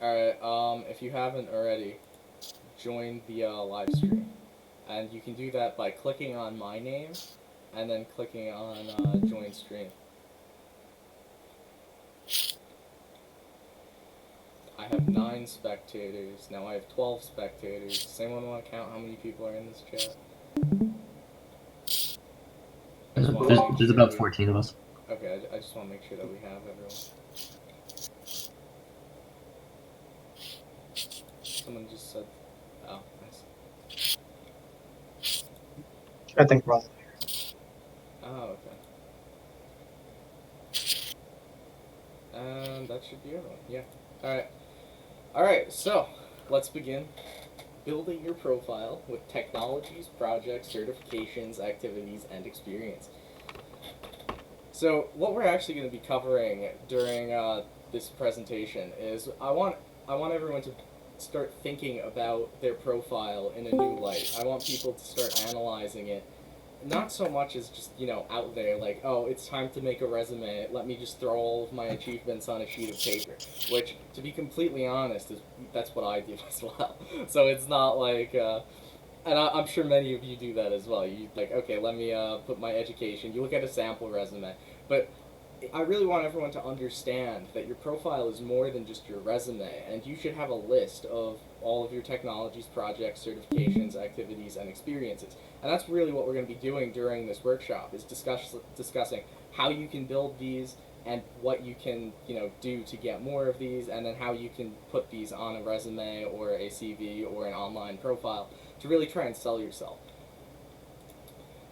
Alright, if you haven't already, join the live stream. And you can do that by clicking on my name and then clicking on join stream. I have 9 spectators. Now I have 12 spectators. Does anyone want to count how many people are in this chat? I just want to make There's sure about 14 of us. Okay, I just want to make sure that we have everyone. Someone just said, oh, nice. I think we're all here. Oh, okay. And that should be everyone. Yeah. Alright. Alright, so let's begin building your profile with technologies, projects, certifications, activities, and experience. So what we're actually going to be covering during this presentation is I want everyone to start thinking about their profile in a new light. I want people to start analyzing it, not so much as just, out there, like, oh, it's time to make a resume, let me just throw all of my achievements on a sheet of paper, which, to be completely honest, that's what I do as well. So it's not like, and I'm sure many of you do that as well. You like, okay, let me put my education. You look at a sample resume, but I really want everyone to understand that your profile is more than just your resume, and you should have a list of all of your technologies, projects, certifications, activities, and experiences. And that's really what we're going to be doing during this workshop, is discussing how you can build these and what you can, do to get more of these, and then how you can put these on a resume or a CV or an online profile to really try and sell yourself.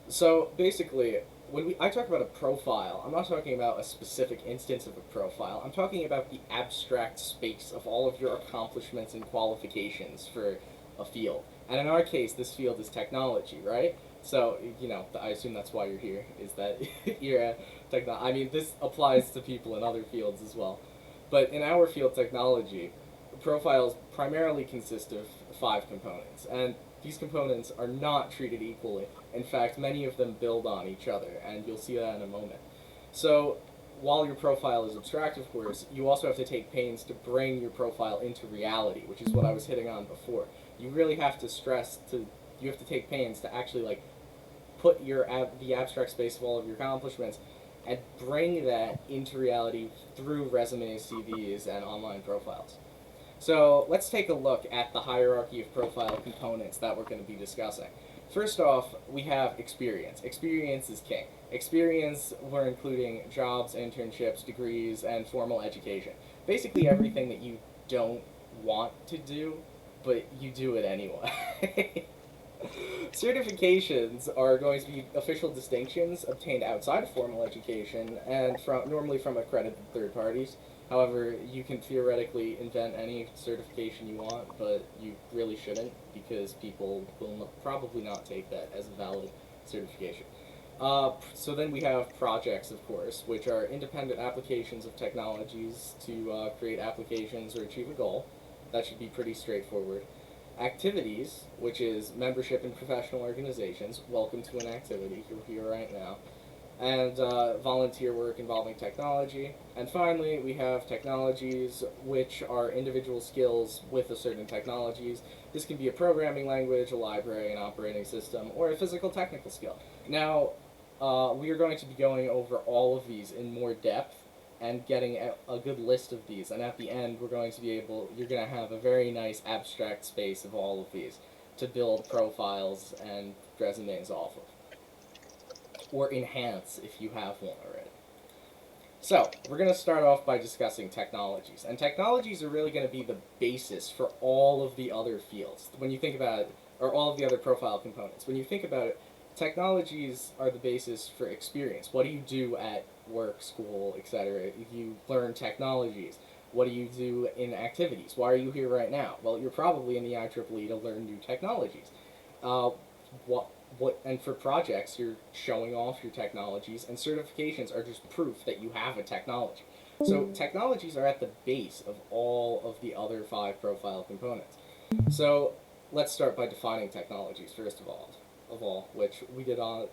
So basically, when I talk about a profile, I'm not talking about a specific instance of a profile. I'm talking about the abstract space of all of your accomplishments and qualifications for a field. And in our case, this field is technology, right? So, I assume that's why you're here, is that you're a I mean, this applies to people in other fields as well. But in our field, technology, profiles primarily consist of 5 components. And these components are not treated equally. In fact, many of them build on each other, and you'll see that in a moment. So, while your profile is abstract, of course, you also have to take pains to bring your profile into reality, which is what I was hitting on before. You really have to you have to take pains to actually, like, put the abstract space of all of your accomplishments and bring that into reality through resumes, CVs, and online profiles. So let's take a look at the hierarchy of profile components that we're going to be discussing. First off, we have experience. Experience is king. Experience, we're including jobs, internships, degrees, and formal education. Basically everything that you don't want to do, but you do it anyway. Certifications are going to be official distinctions obtained outside of formal education and normally from accredited third parties. However, you can theoretically invent any certification you want, but you really shouldn't because people will probably not take that as a valid certification. So then we have projects, of course, which are independent applications of technologies to create applications or achieve a goal. That should be pretty straightforward. Activities, which is membership in professional organizations. Welcome to an activity. You're here right now. And volunteer work involving technology. And finally, we have technologies, which are individual skills with a certain technologies. This can be a programming language, a library, an operating system, or a physical technical skill. Now, we are going to be going over all of these in more depth and getting a good list of these. And at the end, you're going to have a very nice abstract space of all of these to build profiles and resumes off of. Or enhance if you have one already. So, we're going to start off by discussing technologies. And technologies are really going to be the basis for all of the other fields. When you think about it, or all of the other profile components. When you think about it, technologies are the basis for experience. What do you do at work, school, etc.? You learn technologies. What do you do in activities? Why are you here right now? Well, you're probably in the IEEE to learn new technologies. And for projects, you're showing off your technologies, and certifications are just proof that you have a technology. So technologies are at the base of all of the other 5 profile components. So let's start by defining technologies first of all, which we did on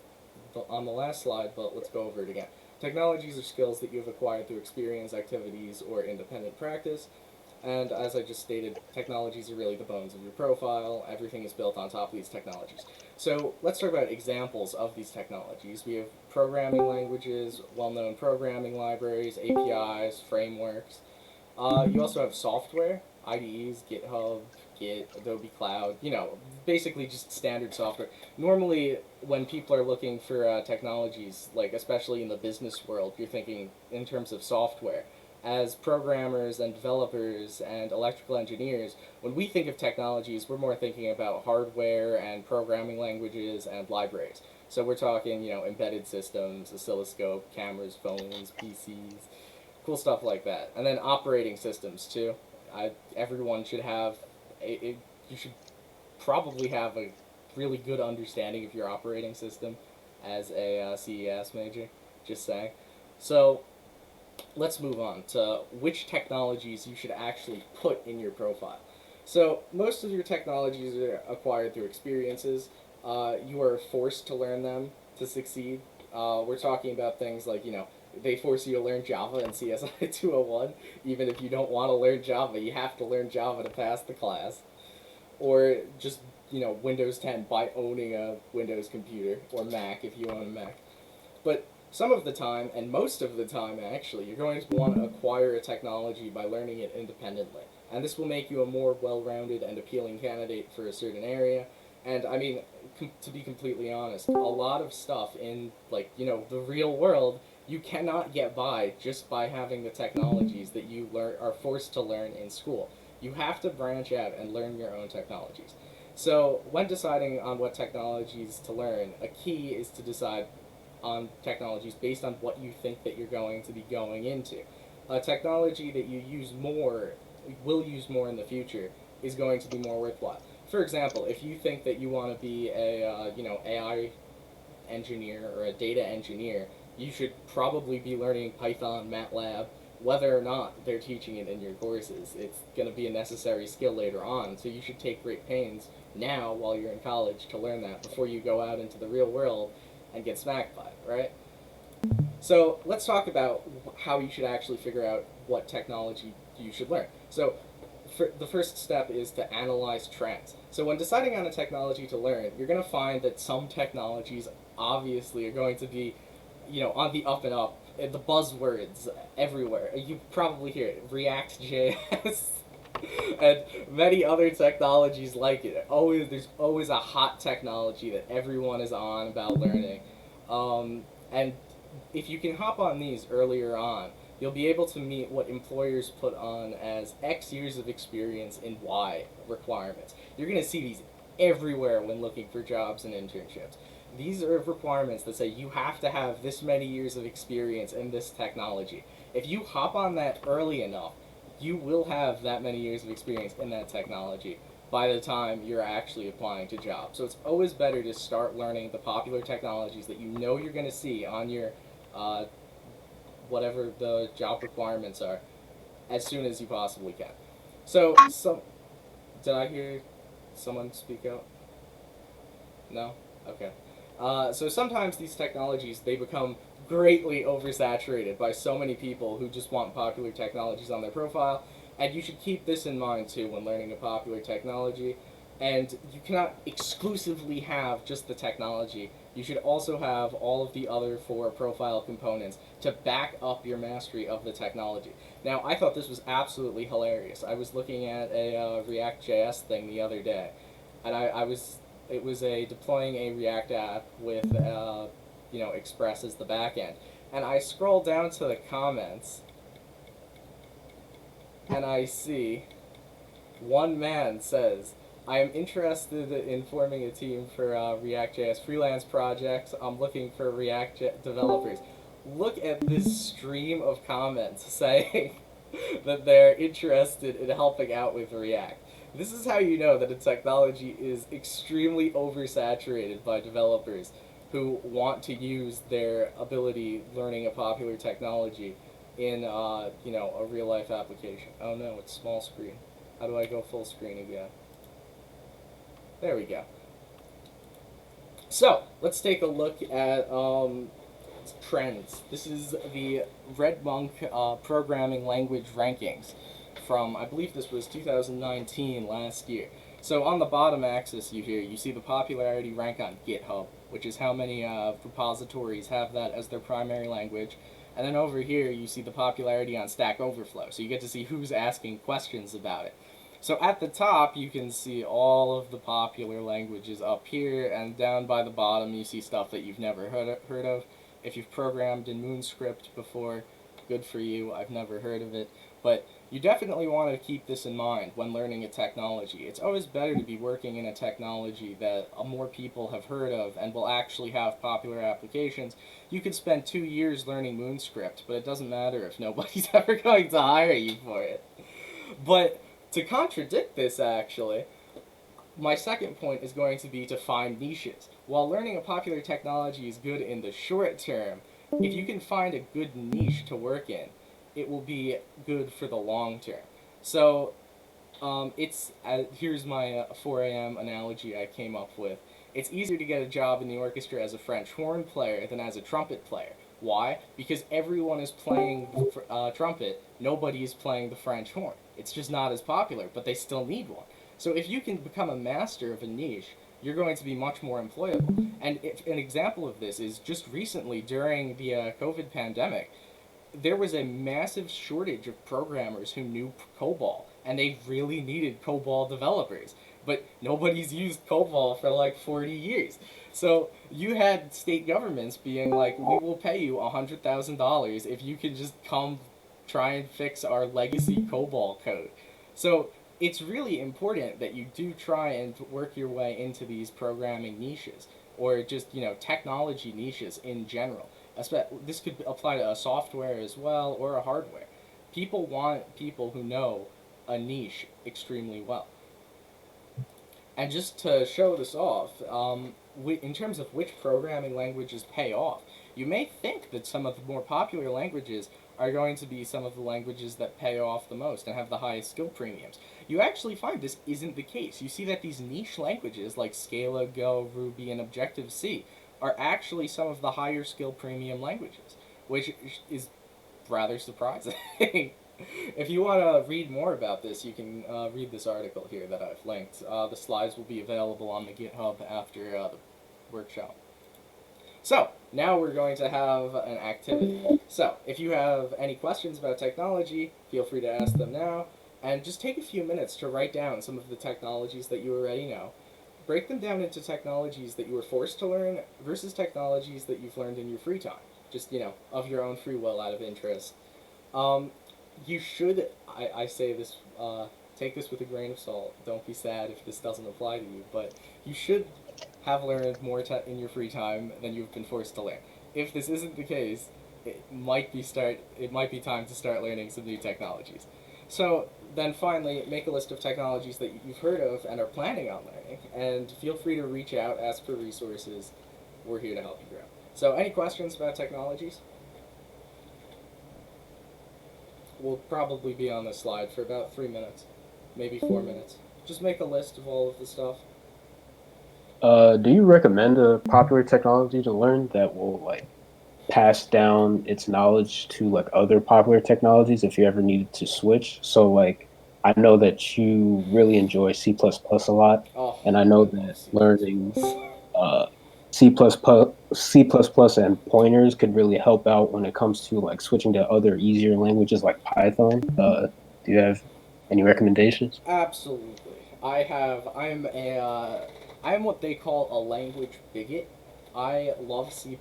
the last slide, but let's go over it again. Technologies are skills that you have acquired through experience, activities, or independent practice. And as I just stated, technologies are really the bones of your profile. Everything is built on top of these technologies. So let's talk about examples of these technologies. We have programming languages, well-known programming libraries, APIs, frameworks. You also have software, IDEs, GitHub, Git, Adobe Cloud, basically just standard software. Normally, when people are looking for technologies, like especially in the business world, you're thinking in terms of software. As programmers and developers and electrical engineers, when we think of technologies, we're more thinking about hardware and programming languages and libraries. So we're talking, embedded systems, oscilloscope, cameras, phones, PCs, cool stuff like that. And then operating systems too. Everyone should have you should probably have a really good understanding of your operating system as a CES major. Just saying. So let's move on to which technologies you should actually put in your profile. So most of your technologies are acquired through experiences. You are forced to learn them to succeed. We're talking about things like, they force you to learn Java in CSI 201. Even if you don't want to learn Java, you have to learn Java to pass the class. Or just, Windows 10 by owning a Windows computer, or Mac if you own a Mac. But some of the time, and most of the time actually, you're going to want to acquire a technology by learning it independently. And this will make you a more well-rounded and appealing candidate for a certain area. And I mean, to be completely honest, a lot of stuff in, the real world, you cannot get by just by having the technologies that you are forced to learn in school. You have to branch out and learn your own technologies. So when deciding on what technologies to learn, a key is to decide on technologies based on what you think that you're going to be going into. A technology that will use more in the future, is going to be more worthwhile. For example, if you think that you want to be a AI engineer or a data engineer, you should probably be learning Python, MATLAB, whether or not they're teaching it in your courses. It's going to be a necessary skill later on, so you should take great pains now while you're in college to learn that before you go out into the real world and get smacked by it, right? So let's talk about how you should actually figure out what technology you should learn. So the first step is to analyze trends. So when deciding on a technology to learn, you're going to find that some technologies obviously are going to be, on the up and up. The buzzwords everywhere. You probably hear it. React.js and many other technologies like it. There's always a hot technology that everyone is on about learning. And if you can hop on these earlier on, you'll be able to meet what employers put on as X years of experience in Y requirements. You're going to see these everywhere when looking for jobs and internships. These are requirements that say you have to have this many years of experience in this technology. If you hop on that early enough, you will have that many years of experience in that technology by the time you're actually applying to jobs. So it's always better to start learning the popular technologies that you know you're going to see on your whatever the job requirements are as soon as you possibly can. So, did I hear someone speak out? No? Okay. So sometimes these technologies, they become greatly oversaturated by so many people who just want popular technologies on their profile, and you should keep this in mind too when learning a popular technology. And you cannot exclusively have just the technology. You should also have all of the other 4 profile components to back up your mastery of the technology. Now, I thought this was absolutely hilarious. I was looking at a React.js thing the other day, and it was deploying a React app with Express as the backend, and I scroll down to the comments, and I see one man says, I am interested in forming a team for React.js freelance projects. I'm looking for React developers. Look at this stream of comments saying that they're interested in helping out with React. This is how you know that a technology is extremely oversaturated by developers who want to use their ability learning a popular technology in a real life application. Oh no, it's small screen. How do I go full screen again? There we go. So let's take a look at trends. This is the Red Monk programming language rankings. from, I believe this was 2019, last year. So on the bottom axis you see the popularity rank on GitHub, which is how many repositories have that as their primary language. And then over here you see the popularity on Stack Overflow, so you get to see who's asking questions about it. So at the top, you can see all of the popular languages up here, and down by the bottom, you see stuff that you've never heard of. If you've programmed in MoonScript before, good for you. I've never heard of it. But you definitely want to keep this in mind when learning a technology. It's always better to be working in a technology that more people have heard of and will actually have popular applications. You could spend 2 years learning MoonScript, but it doesn't matter if nobody's ever going to hire you for it. But to contradict this, actually, my second point is going to be to find niches. While learning a popular technology is good in the short term, if you can find a good niche to work in, it will be good for the long term. So, here's my 4 a.m. analogy I came up with. It's easier to get a job in the orchestra as a French horn player than as a trumpet player. Why? Because everyone is playing trumpet, nobody is playing the French horn. It's just not as popular, but they still need one. So if you can become a master of a niche, you're going to be much more employable. And an example of this is just recently during the COVID pandemic, there was a massive shortage of programmers who knew COBOL, and they really needed COBOL developers. But nobody's used COBOL for like 40 years. So you had state governments being like, we will pay you $100,000 if you can just come try and fix our legacy COBOL code. So it's really important that you do try and work your way into these programming niches, or just, technology niches in general. This could apply to a software as well, or a hardware. People want people who know a niche extremely well. And just to show this off, in terms of which programming languages pay off, you may think that some of the more popular languages are going to be some of the languages that pay off the most and have the highest skill premiums. You actually find this isn't the case. You see that these niche languages like Scala, Go, Ruby, and Objective-C are actually some of the higher skill premium languages, which is rather surprising. If you want to read more about this, you can read this article here that I've linked. The slides will be available on the GitHub after the workshop. So, now we're going to have an activity. So, if you have any questions about technology, feel free to ask them now. And just take a few minutes to write down some of the technologies that you already know. Break them down into technologies that you were forced to learn versus technologies that you've learned in your free time. Just, of your own free will, out of interest. You should, I say this, take this with a grain of salt. Don't be sad if this doesn't apply to you, but you should have learned more in your free time than you've been forced to learn. If this isn't the case, it might be time to start learning some new technologies. So then finally, make a list of technologies that you've heard of and are planning on learning, and feel free to reach out, ask for resources. We're here to help you grow. So any questions about technologies? We'll probably be on this slide for about 3 minutes, maybe 4 minutes. Just make a list of all of the stuff. Do you recommend a popular technology to learn that will pass down its knowledge to other popular technologies if you ever needed to switch? So I know that you really enjoy C++ a lot, Oh, and I I know love that C++. learning uh, C++ and pointers could really help out when it comes to switching to other easier languages like Python. Do you have any recommendations? Absolutely. I'm what they call a language bigot. I love C++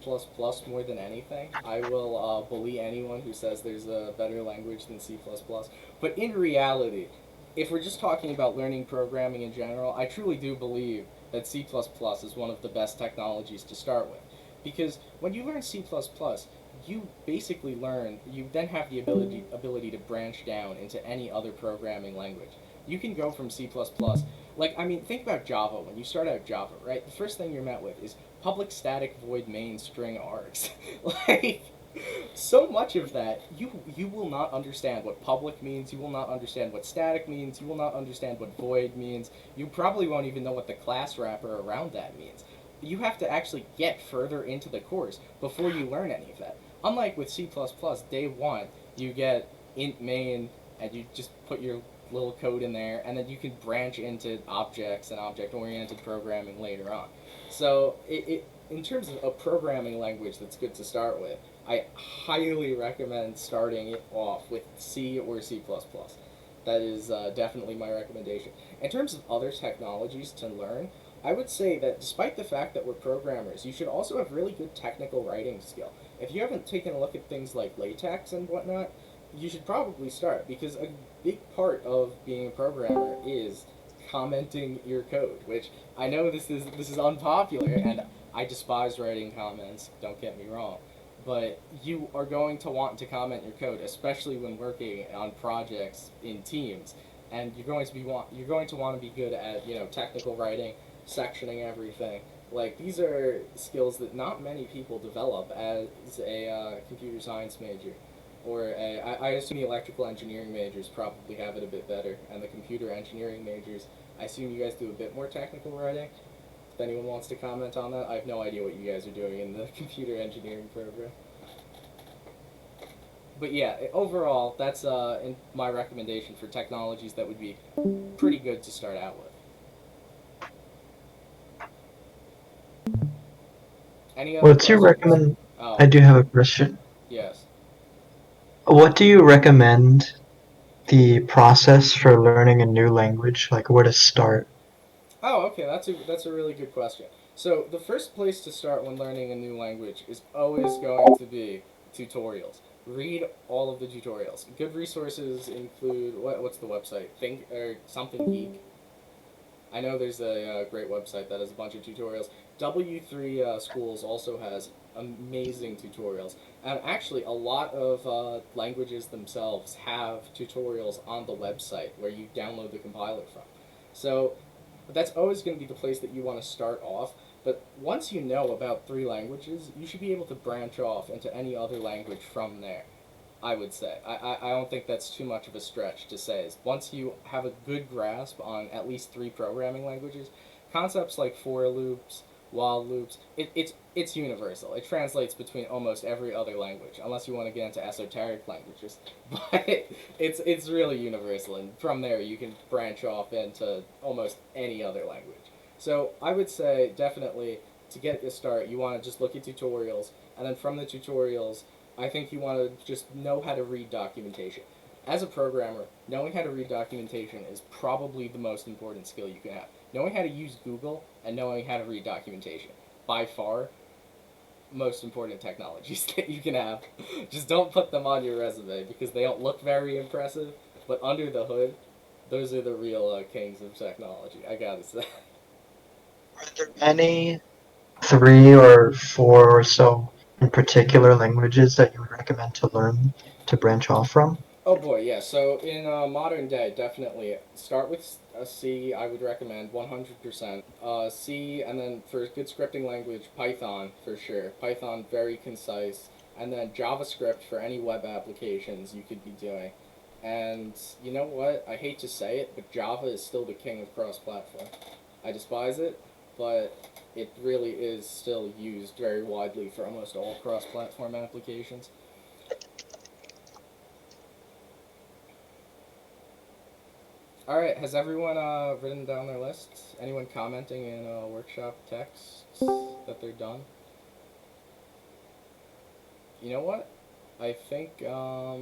more than anything. I will bully anyone who says there's a better language than C++. But in reality, if we're just talking about learning programming in general, I truly do believe that C++ is one of the best technologies to start with. Because when you learn C++, you basically you then have the ability to branch down into any other programming language. You can go from C++, think about Java. When you start out Java, right, the first thing you're met with is public static void main string args. like, so much of that, you will not understand what public means, you will not understand what static means, you will not understand what void means, you probably won't even know what the class wrapper around that means. You have to actually get further into the course before you learn any of that. Unlike with C++, day one, you get int main, and you just put your little code in there, and then you can branch into objects and object-oriented programming later on. So in terms of a programming language that's good to start with, I highly recommend starting it off with C or C++. That is definitely my recommendation. In terms of other technologies to learn, I would say that despite the fact that we're programmers, you should also have really good technical writing skill. If you haven't taken a look at things like latex and whatnot, you should probably start, because a big part of being a programmer is commenting your code, which I know this is unpopular, and I despise writing comments, don't get me wrong, but you are going to want to comment your code, especially when working on projects in teams, and you're going to want to be good at, technical writing, sectioning everything. Like, these are skills that not many people develop as a computer science major. I assume the electrical engineering majors probably have it a bit better, and the computer engineering majors, I assume you guys do a bit more technical writing. If anyone wants to comment on that, I have no idea what you guys are doing in the computer engineering program. But yeah, overall, that's my recommendation for technologies that would be pretty good to start out with. Any other What's your questions? recommend? Oh, I do have a question. yes. What do you recommend the process for learning a new language? Like where to start? Oh, okay, that's a really good question. So the first place to start when learning a new language is always going to be tutorials. Read all of the tutorials. Good resources include what's the website? Think or something geek. I know there's a great website that has a bunch of tutorials. W3 Schools also has amazing tutorials. And actually, a lot of languages themselves have tutorials on the website where you download the compiler from. So that's always going to be the place that you want to start off. But once you know about three languages, you should be able to branch off into any other language from there. I would say. I don't think that's too much of a stretch to say. Is once you have a good grasp on at least three programming languages, concepts like for loops, while loops, it's universal. It translates between almost every other language, unless you want to get into esoteric languages. But it's really universal, and from there you can branch off into almost any other language. So I would say definitely to get a start, you want to just look at tutorials, and then from the tutorials, I think you want to just know how to read documentation. As a programmer, knowing how to read documentation is probably the most important skill you can have. Knowing how to use Google and knowing how to read documentation, by far, most important technologies that you can have. Just don't put them on your resume because they don't look very impressive, but under the hood, those are the real kings of technology, I gotta say. Are there any three or four or so in particular languages that you would recommend to learn to branch off from? Oh boy, yeah. So in modern day, definitely start with a C. I would recommend 100%. C, and then for good scripting language, Python for sure. Python very concise, and then JavaScript for any web applications you could be doing. And you know what? I hate to say it, but Java is still the king of cross-platform. I despise it, but it really is still used very widely for almost all cross-platform applications. All right, has everyone written down their lists? Anyone commenting in workshop texts that they're done? You know what? I think, yeah,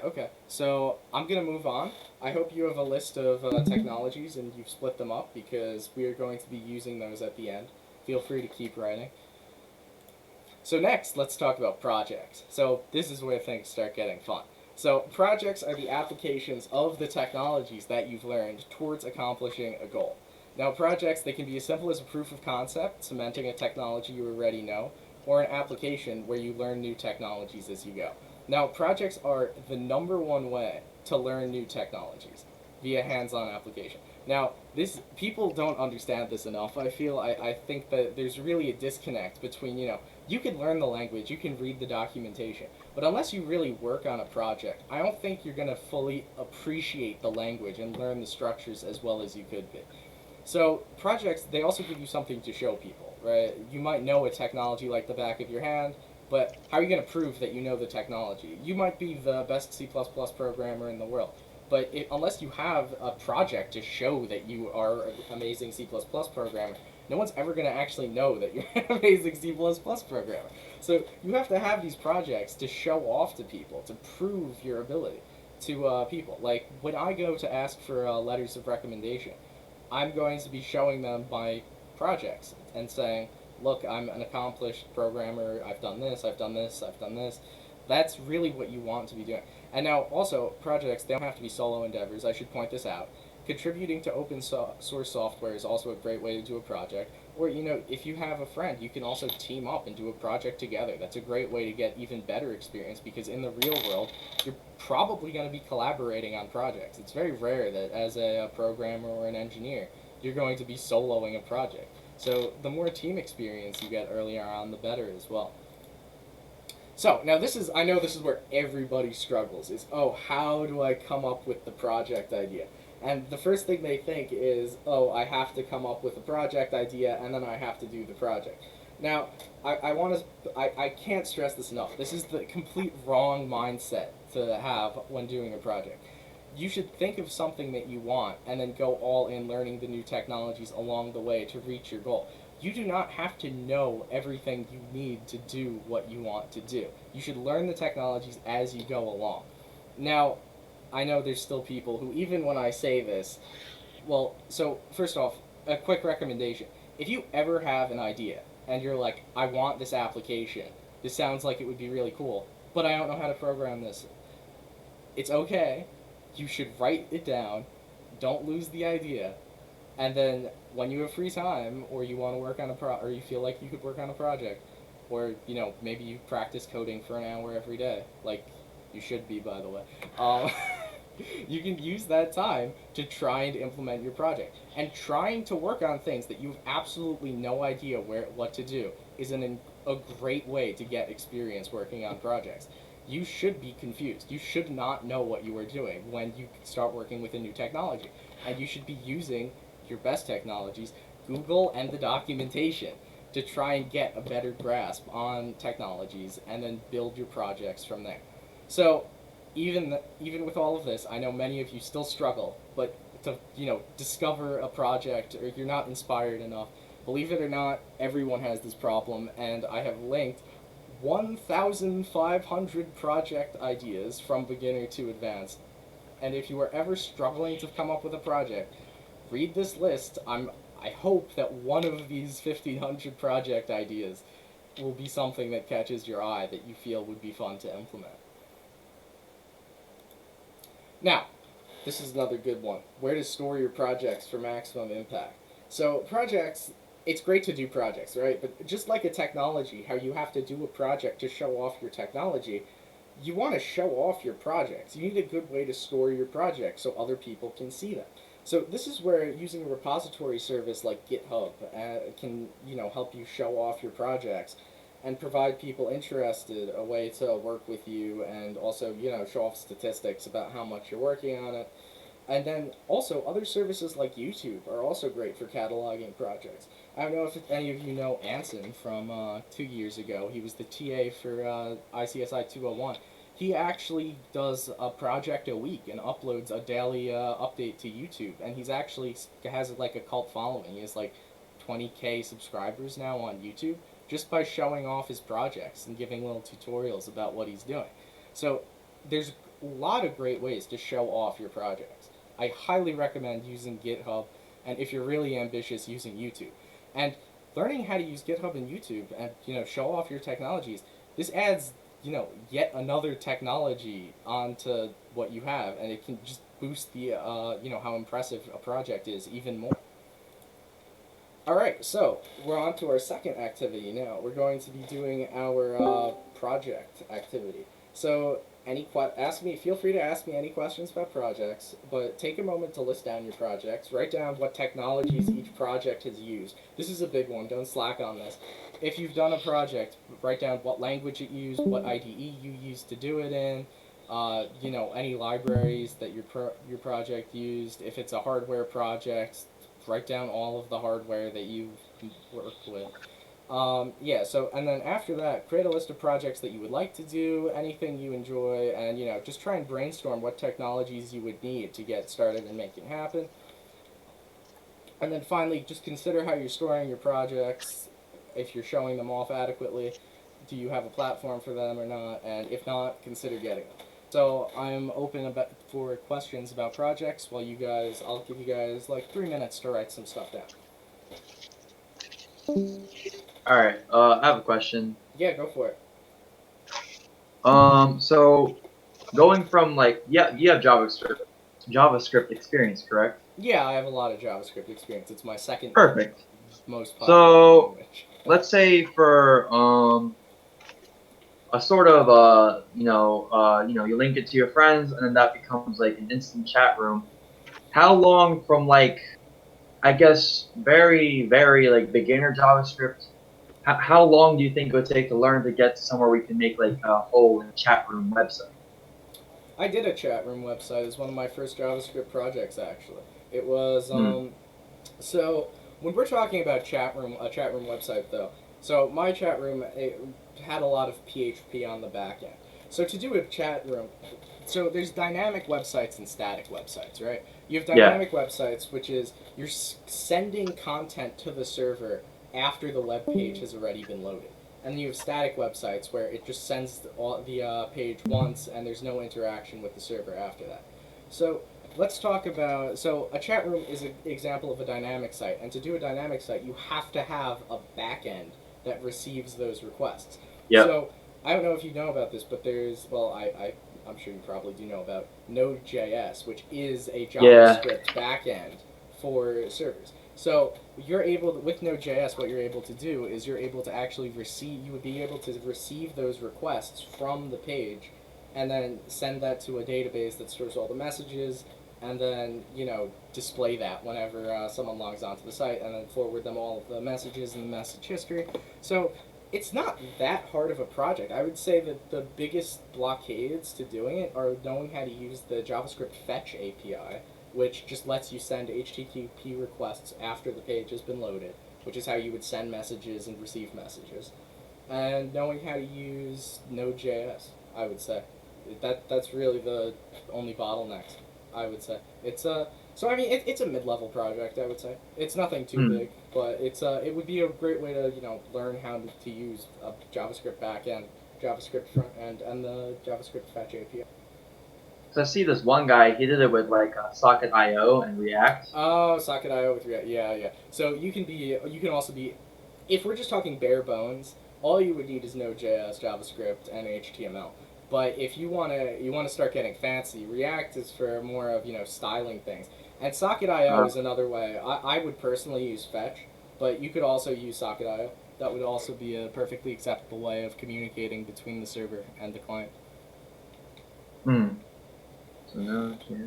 okay. So I'm going to move on. I hope you have a list of technologies and you've split them up because we are going to be using those at the end. Feel free to keep writing. So next, let's talk about projects. So this is where things start getting fun. So projects are the applications of the technologies that you've learned towards accomplishing a goal. Now projects, they can be as simple as a proof of concept, cementing a technology you already know, or an application where you learn new technologies as you go. Now projects are the number one way to learn new technologies via hands-on application. Now, this people don't understand this enough. I think that there's really a disconnect between, you can learn the language, you can read the documentation, but unless you really work on a project, I don't think you're going to fully appreciate the language and learn the structures as well as you could be. So projects, they also give you something to show people, right? You might know a technology like the back of your hand, But how are you going to prove that you know the technology? You might be the best C++ programmer in the world, but unless you have a project to show that you are an amazing C++ programmer, no one's ever going to actually know that you're an amazing C++ programmer. So you have to have these projects to show off to people, to prove your ability to people. Like when I go to ask for letters of recommendation, I'm going to be showing them my projects and saying, look, I'm an accomplished programmer. I've done this, I've done this, I've done this. That's really what you want to be doing. And now, also, projects, they don't have to be solo endeavors. I should point this out. Contributing to open source software is also a great way to do a project. Or, if you have a friend, you can also team up and do a project together. That's a great way to get even better experience because in the real world, you're probably going to be collaborating on projects. It's very rare that as a programmer or an engineer, you're going to be soloing a project. So the more team experience you get earlier on, the better as well. So now I know this is where everybody struggles is, oh, how do I come up with the project idea? And the first thing they think is, oh, I have to come up with a project idea and then I have to do the project. Now, I can't stress this enough. This is the complete wrong mindset to have when doing a project. You should think of something that you want and then go all in learning the new technologies along the way to reach your goal. You do not have to know everything you need to do what you want to do. You should learn the technologies as you go along. Now, I know there's still people who, even when I say this, well, so first off, a quick recommendation. If you ever have an idea and you're like, I want this application, this sounds like it would be really cool, but I don't know how to program this, it's okay. You should write it down, don't lose the idea, and then when you have free time or you want to work on or you feel like you could work on a project, or maybe you practice coding for an hour every day, like you should be, by the way. You can use that time to try and implement your project. And trying to work on things that you have absolutely no idea what to do is a great way to get experience working on projects. You should be confused. You should not know what you are doing when you start working with a new technology. And you should be using your best technologies, Google and the documentation, to try and get a better grasp on technologies and then build your projects from there. So even with all of this, I know many of you still struggle, but to discover a project or you're not inspired enough. Believe it or not, everyone has this problem, and I have linked 1,500 project ideas from beginner to advanced. And if you are ever struggling to come up with a project, read this list. I hope that one of these 1,500 project ideas will be something that catches your eye that you feel would be fun to implement. Now, this is another good one. Where to store your projects for maximum impact. So projects, it's great to do projects, right? But just like a technology, how you have to do a project to show off your technology, you want to show off your projects. You need a good way to store your projects so other people can see them. So this is where using a repository service like GitHub can help you show off your projects and provide people interested a way to work with you and also show off statistics about how much you're working on it. And then also other services like YouTube are also great for cataloging projects. I don't know if any of you know Anson from 2 years ago. He was the TA for ICSI 201. He actually does a project a week and uploads a daily update to YouTube. And he's actually has like a cult following. He has like 20K subscribers now on YouTube just by showing off his projects and giving little tutorials about what he's doing. So there's a lot of great ways to show off your projects. I highly recommend using GitHub, and if you're really ambitious, using YouTube. And learning how to use GitHub and YouTube and show off your technologies, this adds yet another technology onto what you have, and it can just boost the how impressive a project is even more. Alright, so we're on to our second activity now. We're going to be doing our project activity. So feel free to ask me any questions about projects, but take a moment to list down your projects. Write down what technologies each project has used. This is a big one, don't slack on this. If you've done a project, write down what language it used, what IDE you used to do it in, any libraries that your project used. If it's a hardware project, write down all of the hardware that you've worked with. Yeah, so, and then after that, create a list of projects that you would like to do, anything you enjoy, and, just try and brainstorm what technologies you would need to get started and make it happen. And then finally, just consider how you're storing your projects, if you're showing them off adequately. Do you have a platform for them or not? And if not, consider getting them. So I'm open for questions about projects. While I'll give you guys like 3 minutes to write some stuff down. All right. I have a question. Yeah, go for it. So going from like, yeah, you have JavaScript experience, correct? Yeah, I have a lot of JavaScript experience. It's my second Perfect. most popular So language. let's say for a sort of you link it to your friends, and then that becomes like an instant chat room. How long from like, I guess, very very like beginner JavaScript? How long do you think it would take to learn to get to somewhere we can make like a whole chat room website? I did a chat room website as one of my first JavaScript projects. Actually, it was Hmm. so when we're talking about a chat room website though. So my chat room it had a lot of PHP on the back end. So to do a chat room, so there's dynamic websites and static websites, right? You have Yeah. dynamic websites, which is you're sending content to the server after the web page has already been loaded. And then you have static websites where it just sends the page once and there's no interaction with the server after that. So let's talk about, so a chat room is an example of a dynamic site, and to do a dynamic site you have to have a backend that receives those requests. Yep. So I don't know if you know about this, but I'm sure you probably do know about Node.js, which is a Yeah. JavaScript backend for servers. So with Node.js, what you're able to do is you would be able to receive those requests from the page and then send that to a database that stores all the messages and then, display that whenever someone logs onto the site and then forward them all of the messages and the message history. So it's not that hard of a project. I would say that the biggest blockades to doing it are knowing how to use the JavaScript fetch API, which just lets you send HTTP requests after the page has been loaded, which is how you would send messages and receive messages. And knowing how to use Node.js, I would say. That's really the only bottlenecks, I would say. It's a mid-level project, I would say. It's nothing too Hmm. big, but it would be a great way to, learn how to use a JavaScript backend, JavaScript front end, and the JavaScript fetch API. So I see this one guy. He did it with like Socket.io and React. Oh, Socket.io with React. Yeah, yeah. So you can also be, if we're just talking bare bones, all you would need is Node.js, JavaScript, and HTML. But if you wanna start getting fancy, React is for more of styling things, and Socket.io Uh, is another way. I would personally use Fetch, but you could also use Socket.io. That would also be a perfectly acceptable way of communicating between the server and the client. hmm. So no, okay.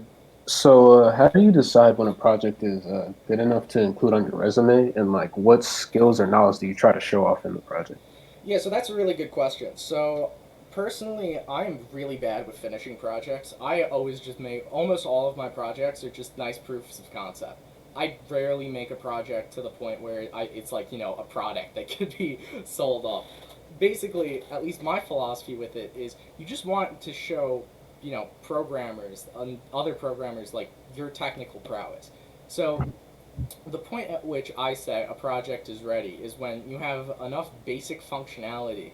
So, how do you decide when a project is good enough to include on your resume, and like what skills or knowledge do you try to show off in the project? Yeah, so that's a really good question. So, personally, I'm really bad with finishing projects. I always just make almost all of my projects are just nice proofs of concept. I rarely make a project to the point where it's like, a product that could be sold off. Basically, at least my philosophy with it is you just want to show, programmers and other programmers like your technical prowess. So, the point at which I say a project is ready is when you have enough basic functionality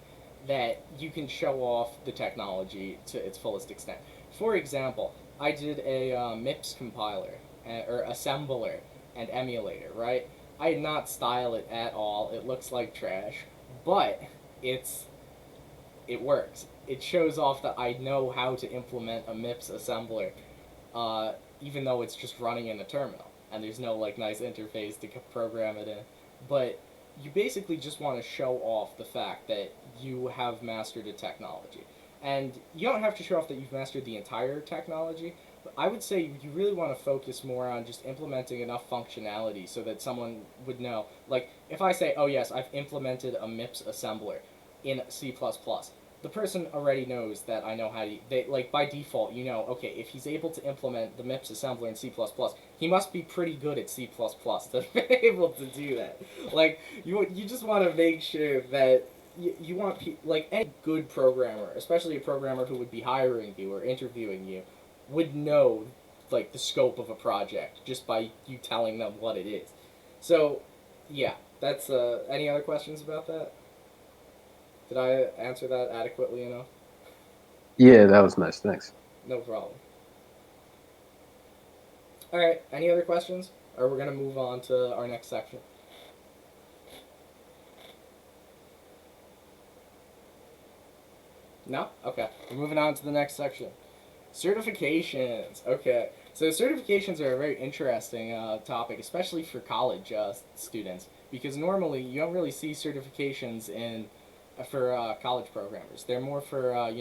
that you can show off the technology to its fullest extent. For example, I did a MIPS compiler or assembler and emulator, right? I did not style it at all. It looks like trash, but it's it works. It shows off that I know how to implement a MIPS assembler, even though it's just running in a terminal and there's no like nice interface to program it in. But you basically just want to show off the fact that you have mastered a technology, and you don't have to show off that you've mastered the entire technology. But I would say you really want to focus more on just implementing enough functionality so that someone would know. Like if I say, "Oh yes, I've implemented a MIPS assembler in C++." the person already knows that I know how to. They like by default, you know, okay, if he's able to implement the MIPS assembler in C++, he must be pretty good at C++ to be able to do that. Like you just want to make sure that you want like any good programmer, especially a programmer who would be hiring you or interviewing you, would know like the scope of a project just by you telling them what it is. So, yeah, that's any other questions about that? Did I answer that adequately enough? Yeah, that was nice. Thanks. No problem. All right, any other questions? Or we're gonna move on to our next section. No? Okay. We're moving on to the next section. Certifications. Okay. So certifications are a very interesting topic, especially for college students, because normally you don't really see certifications in for college programmers. They're more for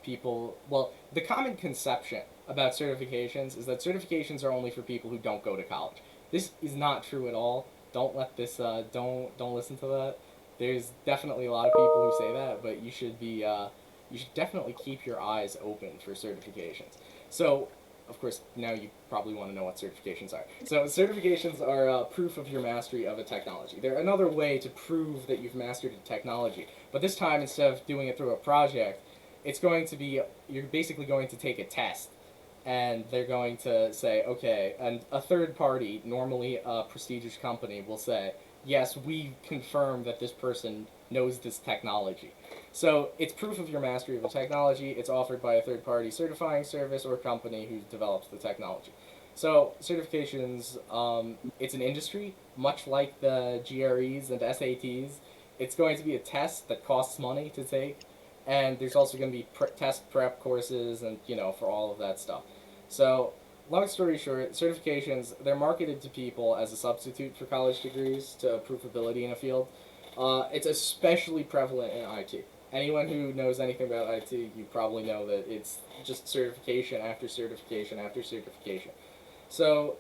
people. Well, the common conception about certifications is that certifications are only for people who don't go to college. This is not true at all. Don't let this. Don't listen to that. There's definitely a lot of people who say that, but you should be. You should definitely keep your eyes open for certifications. So, of course, now you probably want to know what certifications are. So, certifications are proof of your mastery of a technology. They're another way to prove that you've mastered a technology. But this time, instead of doing it through a project, it's going to be, you're basically going to take a test. And they're going to say, okay, and a third party, normally a prestigious company, will say, yes, we confirm that this person knows this technology. So it's proof of your mastery of a technology. It's offered by a third-party certifying service or company who develops the technology. So certifications, it's an industry, much like the GREs and SATs. It's going to be a test that costs money to take, and there's also going to be test prep courses and, for all of that stuff. So long story short, certifications, they're marketed to people as a substitute for college degrees to prove ability in a field. It's especially prevalent in IT. Anyone who knows anything about IT, you probably know that it's just certification after certification after certification. So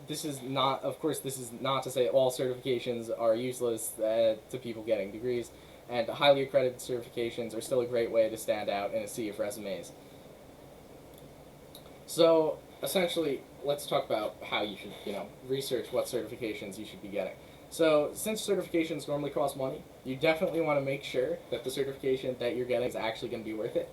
this is not, of course, this is not to say all certifications are useless to people getting degrees, and highly accredited certifications are still a great way to stand out in a sea of resumes. So essentially, let's talk about how you should, research what certifications you should be getting. So, since certifications normally cost money, you definitely want to make sure that the certification that you're getting is actually going to be worth it.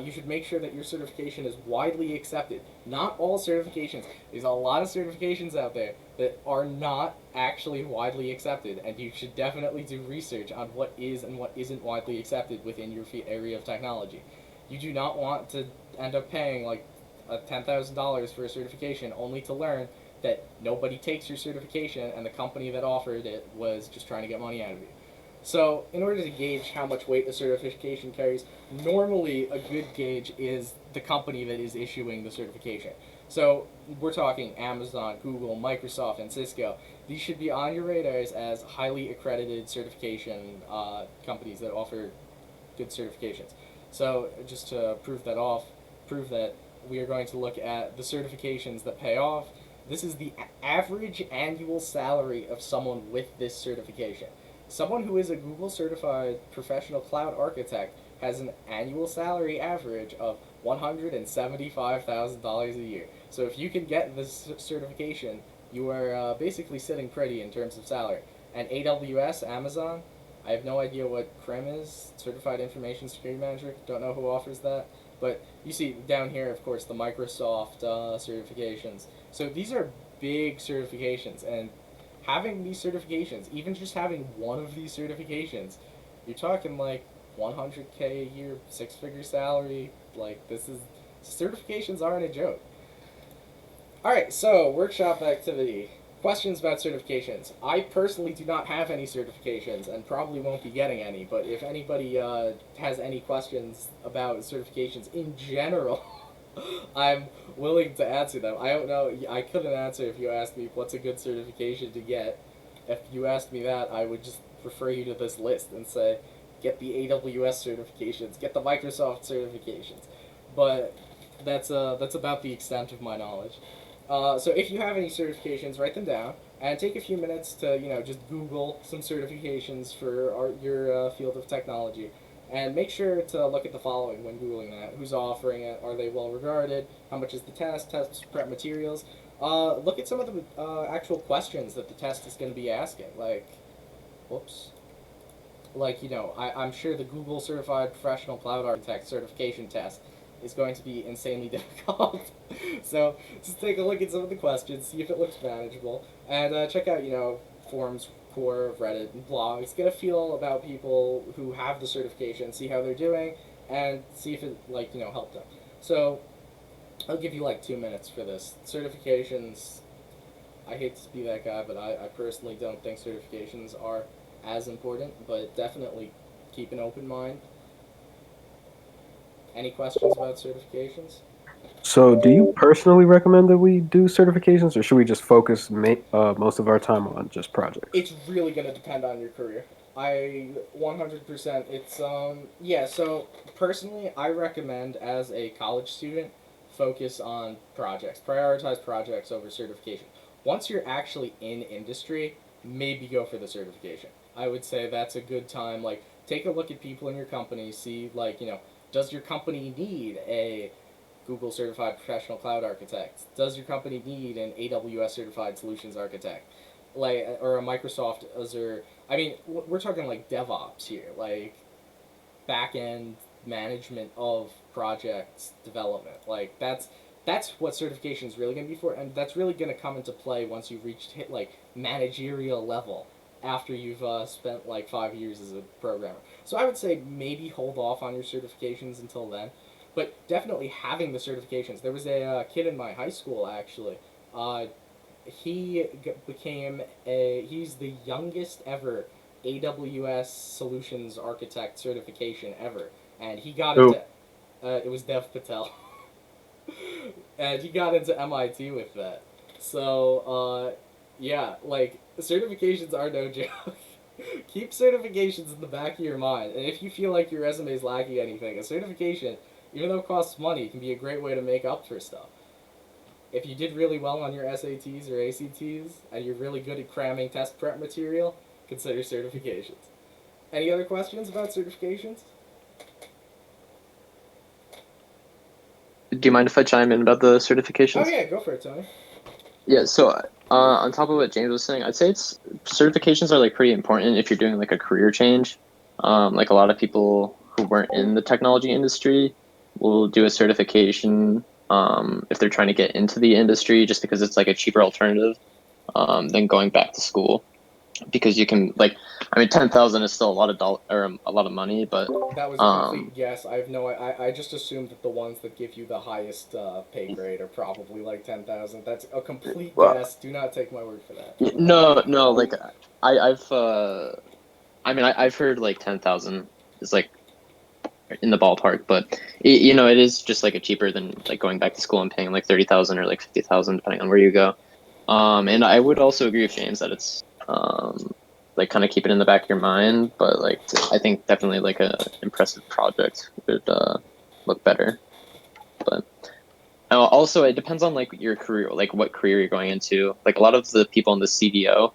You should make sure that your certification is widely accepted. Not all certifications. There's a lot of certifications out there that are not actually widely accepted, and you should definitely do research on what is and what isn't widely accepted within your area of technology. You do not want to end up paying like $10,000 for a certification only to learn that nobody takes your certification and the company that offered it was just trying to get money out of you. So, in order to gauge how much weight a certification carries, normally a good gauge is the company that is issuing the certification. So, we're talking Amazon, Google, Microsoft, and Cisco. These should be on your radars as highly accredited certification companies that offer good certifications. So, just to prove that we are going to look at the certifications that pay off. This is the average annual salary of someone with this certification. Someone who is a Google certified professional cloud architect has an annual salary average of $175,000 a year. So if you can get this certification, you are basically sitting pretty in terms of salary. And AWS, Amazon, I have no idea what CRIM is, Certified Information Security Manager. Don't know who offers that. But you see down here, of course, the Microsoft certifications. So these are big certifications, and having these certifications, even just having one of these certifications, you're talking like 100K a year, six-figure salary. Like certifications aren't a joke. All right, so workshop activity. Questions about certifications. I personally do not have any certifications and probably won't be getting any, but if anybody has any questions about certifications in general, I'm willing to answer them. I don't know, I couldn't answer if you asked me what's a good certification to get. If you asked me that, I would just refer you to this list and say, get the AWS certifications, get the Microsoft certifications. But that's about the extent of my knowledge. So if you have any certifications, write them down and take a few minutes to just Google some certifications for your field of technology, And make sure to look at the following when Googling that. Who's offering it? Are they well regarded? How much is the test? Test prep materials. Look at some of the actual questions that the test is going to be asking. Like, whoops. Like, I'm sure the Google Certified Professional Cloud Architect certification test is going to be insanely difficult. So just take a look at some of the questions, see if it looks manageable, and check out, forums, core, Reddit, and blogs. Get a feel about people who have the certification, see how they're doing, and see if it, helped them. So I'll give you 2 minutes for this. Certifications, I hate to be that guy, but I personally don't think certifications are as important, but definitely keep an open mind. Any questions about certifications? So, do you personally recommend that we do certifications, or should we just focus most of our time on just projects? It's really going to depend on your career. I 100%. Yeah. So personally, I recommend as a college student, focus on projects, prioritize projects over certification. Once you're actually in industry, maybe go for the certification. I would say that's a good time. Like, take a look at people in your company, see does your company need a Google Certified Professional Cloud Architect? Does your company need an AWS Certified Solutions Architect? Or a Microsoft Azure. I mean, we're talking like DevOps here, like back end management of projects development. Like that's what certification is really going to be for, and that's really going to come into play once you've hit like managerial level after you've spent like 5 years as a programmer. So I would say maybe hold off on your certifications until then, but definitely having the certifications. There was a kid in my high school actually. He's the youngest ever AWS Solutions Architect certification ever, and he got Who? into it was Dev Patel, and he got into MIT with that. So yeah, like certifications are no joke. Keep certifications in the back of your mind, and if you feel like your resume is lacking anything, a certification, even though it costs money, can be a great way to make up for stuff. If you did really well on your SATs or ACTs, and you're really good at cramming test prep material, consider certifications. Any other questions about certifications? Do you mind if I chime in about the Oh certifications? yeah, go for it, Tony. Yeah, so on top of what James was saying, I'd say certifications are like pretty important if you're doing like a career change. Like a lot of people who weren't in the technology industry will do a certification if they're trying to get into the industry, just because it's like a cheaper alternative than going back to school. Because you can like, I mean, 10,000 is still a lot of a lot of money, but That was a complete guess. I have no. I just assumed that the ones that give you the highest pay grade are probably like 10,000. That's a complete well, guess. Do not take my word for that. no, like I've I mean, I've heard like 10,000 is like in the ballpark, but it is just like a cheaper than like going back to school and paying like 30,000 or like 50,000 depending on where you go. And I would also agree with James that it's like kind of keep it in the back of your mind, but like I think definitely like a impressive project would look better. But also it depends on like your career, like what career you're going into. Like a lot of the people in the CDO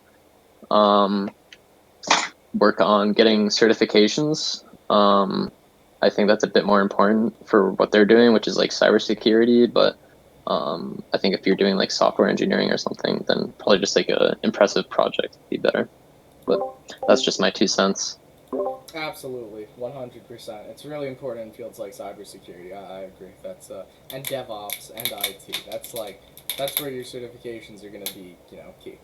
work on getting certifications. I think that's a bit more important for what they're doing, which is like cybersecurity. But I think if you're doing like software engineering or something, then probably just like a impressive project would be better. But that's just my 2 cents. Absolutely, 100%. It's really important in fields like cybersecurity. I agree. That's and DevOps and IT. That's where your certifications are going to be, key.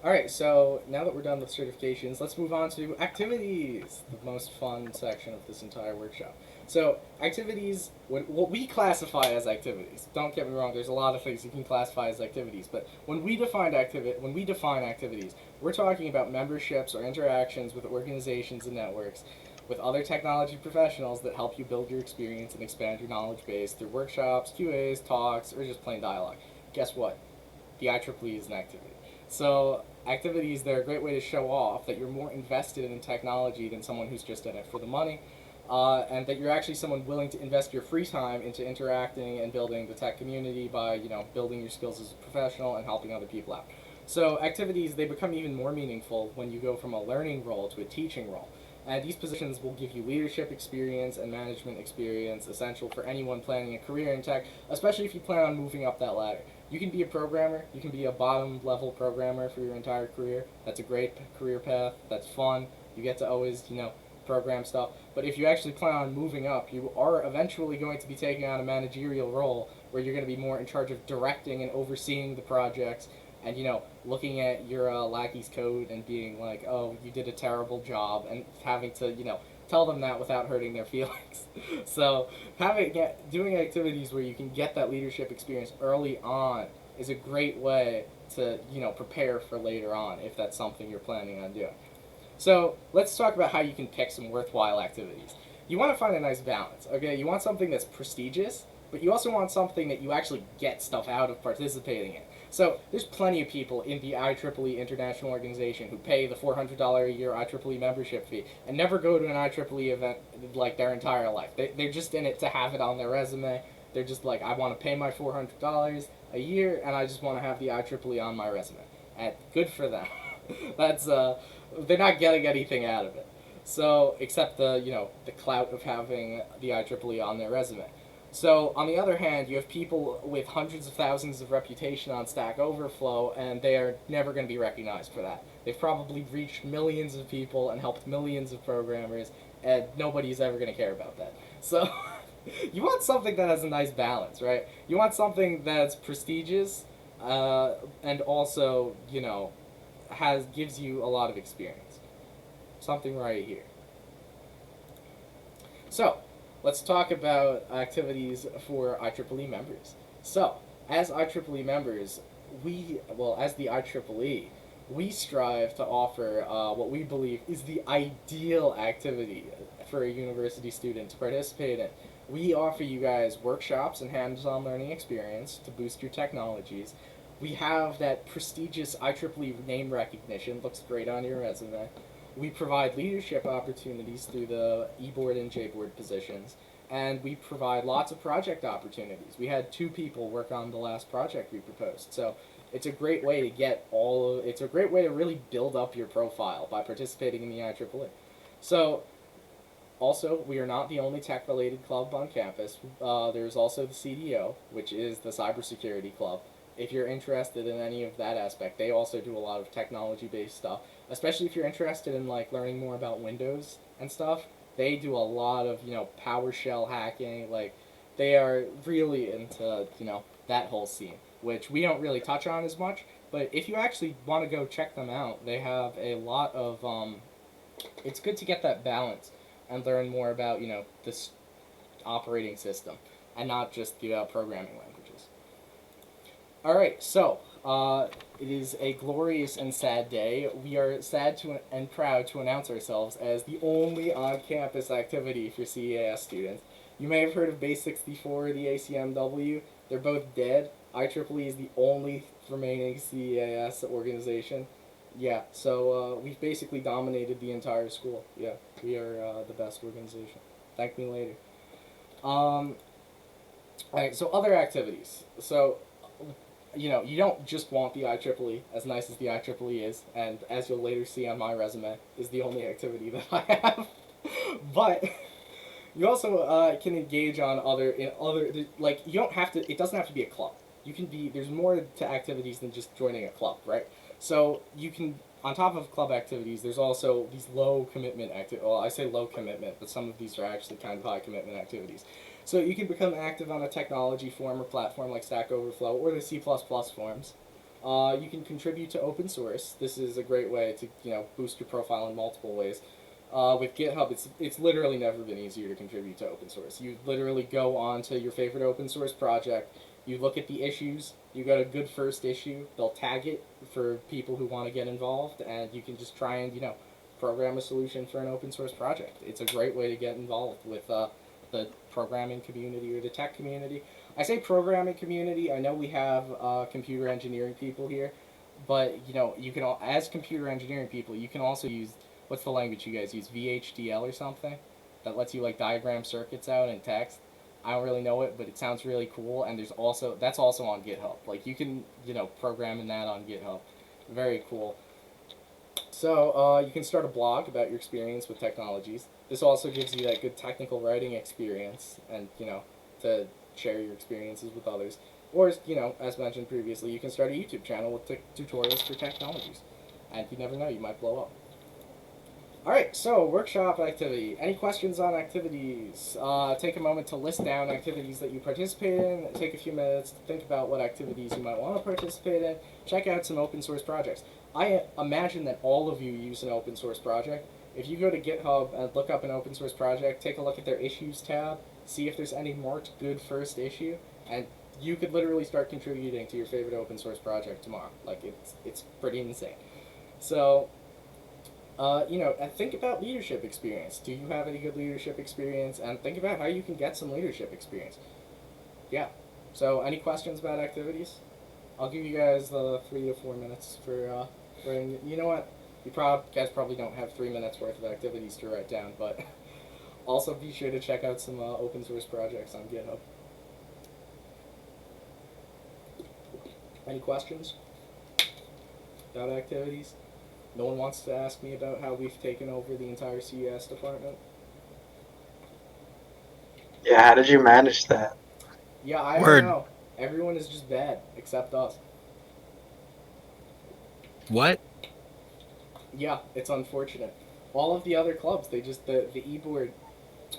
All right, so now that we're done with certifications, let's move on to activities, the most fun section of this entire workshop. So, activities, what we classify as activities. Don't get me wrong, there's a lot of things you can classify as activities, but when we define activities, we're talking about memberships or interactions with organizations and networks with other technology professionals that help you build your experience and expand your knowledge base through workshops, QAs, talks, or just plain dialogue. Guess what? The IEEE is an activity. So activities, they're a great way to show off that you're more invested in technology than someone who's just in it for the money, and that you're actually someone willing to invest your free time into interacting and building the tech community by building your skills as a professional and helping other people out. So activities, they become even more meaningful when you go from a learning role to a teaching role. And these positions will give you leadership experience and management experience essential for anyone planning a career in tech, especially if you plan on moving up that ladder. You can be a programmer, you can be a bottom level programmer for your entire career. That's a great career path, that's fun. You get to always, program stuff. But if you actually plan on moving up, you are eventually going to be taking on a managerial role where you're going to be more in charge of directing and overseeing the projects and looking at your lackey's code and being like, oh, you did a terrible job, and having to tell them that without hurting their feelings. So doing activities where you can get that leadership experience early on is a great way to prepare for later on if that's something you're planning on doing. So let's talk about how you can pick some worthwhile activities. You want to find a nice balance. Okay, you want something that's prestigious, but you also want something that you actually get stuff out of participating in. So there's plenty of people in the IEEE International Organization who pay the $400 a year IEEE membership fee and never go to an IEEE event like their entire life. They're just in it to have it on their resume. They're just like, I want to pay my $400 a year and I just want to have the IEEE on my resume. And good for them. That's they're not getting anything out of it. So except the clout of having the IEEE on their resume. So, on the other hand, you have people with hundreds of thousands of reputation on Stack Overflow, and they are never going to be recognized for that. They've probably reached millions of people and helped millions of programmers, and nobody's ever going to care about that. So, you want something that has a nice balance, right? You want something that's prestigious, and also, gives you a lot of experience. Something right here. So, let's talk about activities for IEEE members. So, as IEEE members, as the IEEE, we strive to offer what we believe is the ideal activity for a university student to participate in. We offer you guys workshops and hands-on learning experience to boost your technologies. We have that prestigious IEEE name recognition, looks great on your resume. We provide leadership opportunities through the E-board and J-board positions, and we provide lots of project opportunities. We had 2 people work on the last project we proposed, so it's a great way to it's a great way to really build up your profile by participating in the IEEE. So, also, we are not the only tech-related club on campus. There's also the CDO, which is the cybersecurity club. If you're interested in any of that aspect, they also do a lot of technology-based stuff. Especially if you're interested in learning more about Windows and stuff, they do a lot of PowerShell hacking. They are really into that whole scene, which we don't really touch on as much. But if you actually want to go check them out, they have a lot of. It's good to get that balance and learn more about this operating system and not just the programming languages. All right, so. It is a glorious and sad day. We are sad and proud to announce ourselves as the only on-campus activity for CEAS students. You may have heard of Base 64 or the ACMW. They're both dead. IEEE is the only remaining CEAS organization. Yeah, so we've basically dominated the entire school. Yeah, we are the best organization. Thank me later. Alright, so other activities. So, you don't just want the IEEE, as nice as the IEEE is, and as you'll later see on my resume, is the only activity that I have. But you also can engage on you don't have to, it doesn't have to be a club. There's more to activities than just joining a club, right? So you can, on top of club activities, there's also these low commitment I say low commitment, but some of these are actually kind of high commitment activities. So you can become active on a technology forum or platform like Stack Overflow or the C++ forums. You can contribute to open source. This is a great way to boost your profile in multiple ways. With GitHub, it's literally never been easier to contribute to open source. You literally go on to your favorite open source project, you look at the issues, you got a good first issue, they'll tag it for people who want to get involved, and you can just try and program a solution for an open source project. It's a great way to get involved with the programming community or the tech community. I say programming community, I know we have computer engineering people here, but you can, as computer engineering people, you can also use, what's the language you guys use, VHDL or something? That lets you diagram circuits out in text. I don't really know it, but it sounds really cool, and that's also on GitHub. You can, program in that on GitHub. Very cool. So you can start a blog about your experience with technologies. This also gives you that good technical writing experience, and to share your experiences with others. Or as mentioned previously, you can start a YouTube channel with tutorials for technologies, and you never know, you might blow up. All right, so workshop activity. Any questions on activities? Take a moment to list down activities that you participate in. Take a few minutes to think about what activities you might want to participate in. Check out some open source projects. I imagine that all of you use an open source project. If you go to GitHub and look up an open source project, take a look at their issues tab, see if there's any marked good first issue, and you could literally start contributing to your favorite open source project tomorrow. Like it's pretty insane. So and think about leadership experience. Do you have any good leadership experience? And think about how you can get some leadership experience. Yeah. So, any questions about activities? I'll give you guys 3 to 4 minutes for writing. You know what? Guys probably don't have 3 minutes worth of activities to write down, but also be sure to check out some open source projects on GitHub. Any questions about activities? No one wants to ask me about how we've taken over the entire CES department? Yeah, how did you manage that? Yeah, I Word. don't know. Everyone is just bad, except us. What? Yeah, it's unfortunate. All of the other clubs, the e-board,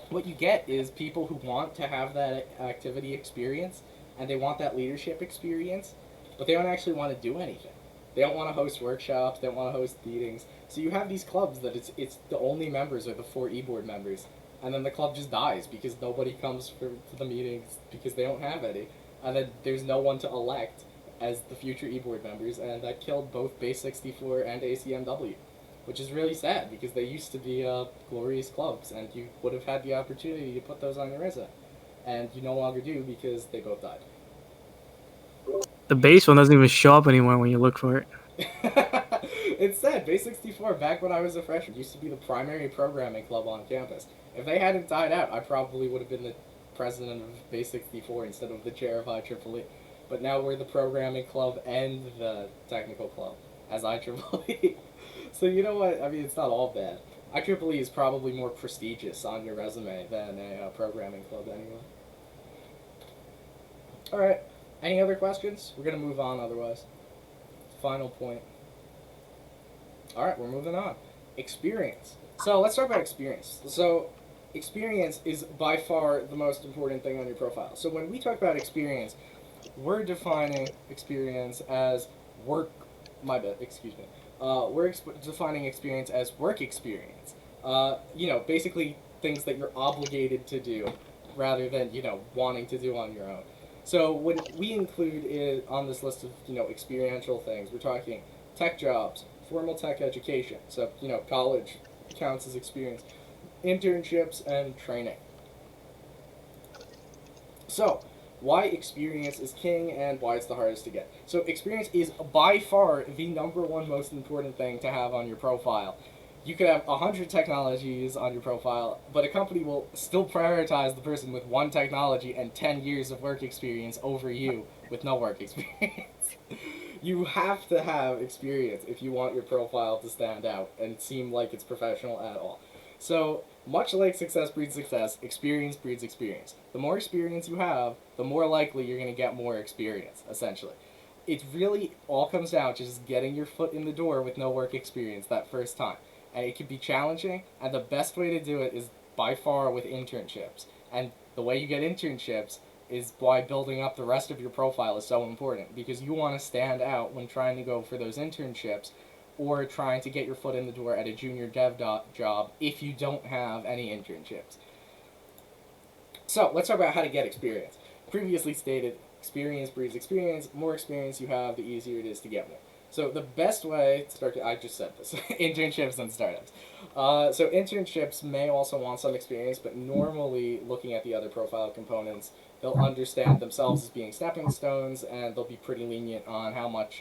what you get is people who want to have that activity experience, and they want that leadership experience, but they don't actually want to do anything. They don't want to host workshops. They don't want to host meetings. So you have these clubs that it's the only members are the 4 e-board members, and then the club just dies because nobody comes for the meetings because they don't have any, and then there's no one to elect as the future e-board members, and that killed both Base 64 and ACMW, which is really sad because they used to be glorious clubs, and you would have had the opportunity to put those on your resume, and you no longer do because they both died. The base one doesn't even show up anymore when you look for it. It's sad. Base 64, back when I was a freshman, used to be the primary programming club on campus. If they hadn't died out, I probably would have been the president of Base 64 instead of the chair of IEEE. But now we're the programming club and the technical club as IEEE. So you know what? I mean, it's not all bad. IEEE is probably more prestigious on your resume than a programming club anyway. Alright. Any other questions? We're going to move on otherwise. Final point. Alright, we're moving on. Experience. So let's talk about experience. So experience is by far the most important thing on your profile. So when we talk about experience, we're defining experience as work. We're defining experience as work experience. Basically things that you're obligated to do rather than, wanting to do on your own. So when we include it on this list of, experiential things, we're talking tech jobs, formal tech education. So, college counts as experience, internships, and training. So, why experience is king and why it's the hardest to get. So experience is by far the number one most important thing to have on your profile. You could have 100 technologies on your profile, but a company will still prioritize the person with 1 technology and 10 years of work experience over you with no work experience. You have to have experience if you want your profile to stand out and seem like it's professional at all. So, much like success breeds success, experience breeds experience. The more experience you have, the more likely you're going to get more experience, essentially. It really all comes down to just getting your foot in the door with no work experience that first time. And it can be challenging, and the best way to do it is by far with internships. And the way you get internships is why building up the rest of your profile is so important, because you want to stand out when trying to go for those internships or trying to get your foot in the door at a junior dev job if you don't have any internships. So let's talk about how to get experience. Previously stated, experience breeds experience. More experience you have, the easier it is to get more. So the best way to start, I just said this, internships and startups. So internships may also want some experience, but normally looking at the other profile components, they'll understand themselves as being stepping stones, and they'll be pretty lenient on how much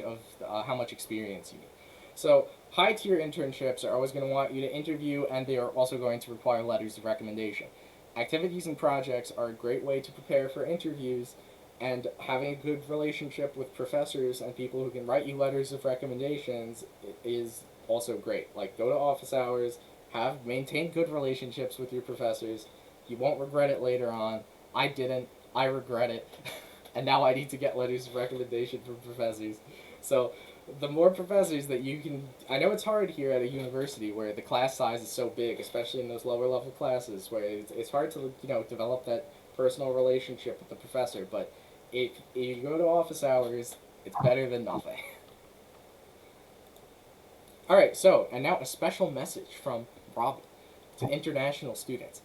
experience you need. So high tier internships are always going to want you to interview, and they are also going to require letters of recommendation. Activities and projects are a great way to prepare for interviews, and having a good relationship with professors and people who can write you letters of recommendations is also great. Like, go to office hours, maintain good relationships with your professors. You won't regret it later on. I didn't. I regret it. And now I need to get letters of recommendation from professors. So the more professors that you can, I know it's hard here at a university where the class size is so big, especially in those lower level classes where it's hard to develop that personal relationship with the professor. But if you go to office hours, it's better than nothing. All right, so and now a special message from Robin to international students.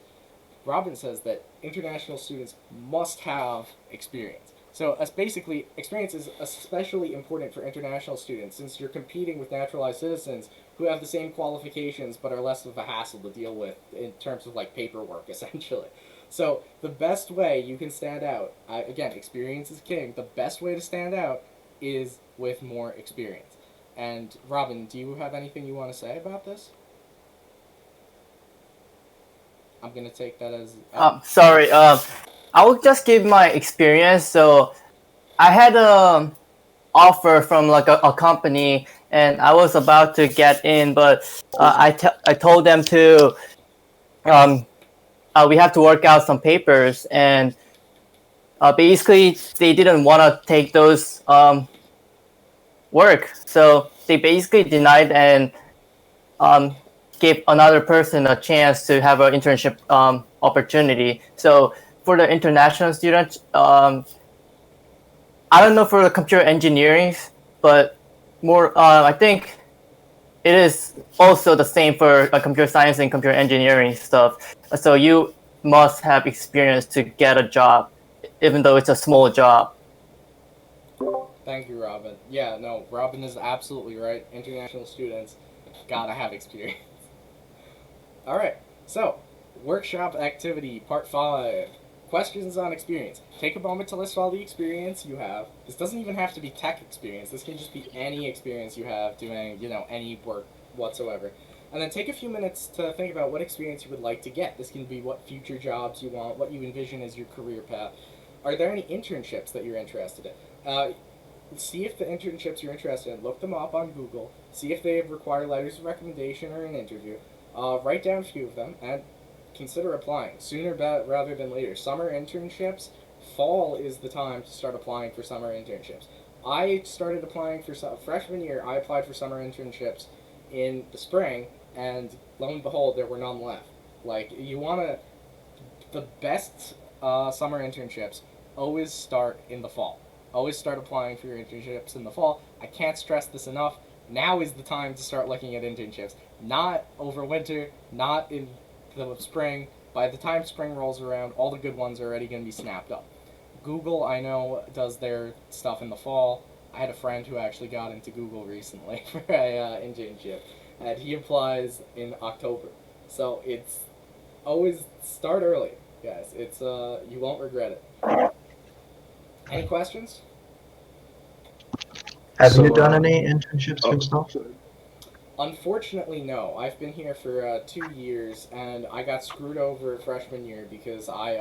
Robin says that international students must have experience. So basically, experience is especially important for international students since you're competing with naturalized citizens who have the same qualifications but are less of a hassle to deal with in terms of like paperwork, essentially. So the best way you can stand out, again, experience is king. The best way to stand out is with more experience. And Robin, do you have anything you want to say about this? I'm gonna take that as. Sorry. I will just give my experience. So I had a offer from like a company, and I was about to get in, but I told them to we have to work out some papers, and basically they didn't want to take those work, so they basically denied and gave another person a chance to have an internship opportunity. So for the international students, I don't know for the computer engineering, but more I think it is also the same for computer science and computer engineering stuff. So you must have experience to get a job, even though it's a small job. Thank you, Robin. Yeah, no, Robin is absolutely right. International students gotta have experience. All right, so workshop activity part 5. Questions on experience. Take a moment to list all the experience you have. This doesn't even have to be tech experience. This can just be any experience you have doing, any work whatsoever. And then take a few minutes to think about what experience you would like to get. This can be what future jobs you want, what you envision as your career path. Are there any internships that you're interested in? See if the internships you're interested in, look them up on Google, see if they require letters of recommendation or an interview. Write down a few of them and consider applying sooner rather than later. Summer internships, fall is the time to start applying for summer internships. I started applying for freshman year. I applied for summer internships in the spring, and lo and behold, there were none left. Like the best summer internships always start in the fall. Always start applying for your internships in the fall. I can't stress this enough. Now is the time to start looking at internships. Not over winter, not in the spring. By the time spring rolls around, all the good ones are already going to be snapped up. Google, I know, does their stuff in the fall. I had a friend who actually got into Google recently for a internship, and he applies in October. So it's always start early, guys. It's you won't regret it. Any questions? Have So, you done any internships oh, yourself? Unfortunately, no. I've been here for 2 years, and I got screwed over freshman year because I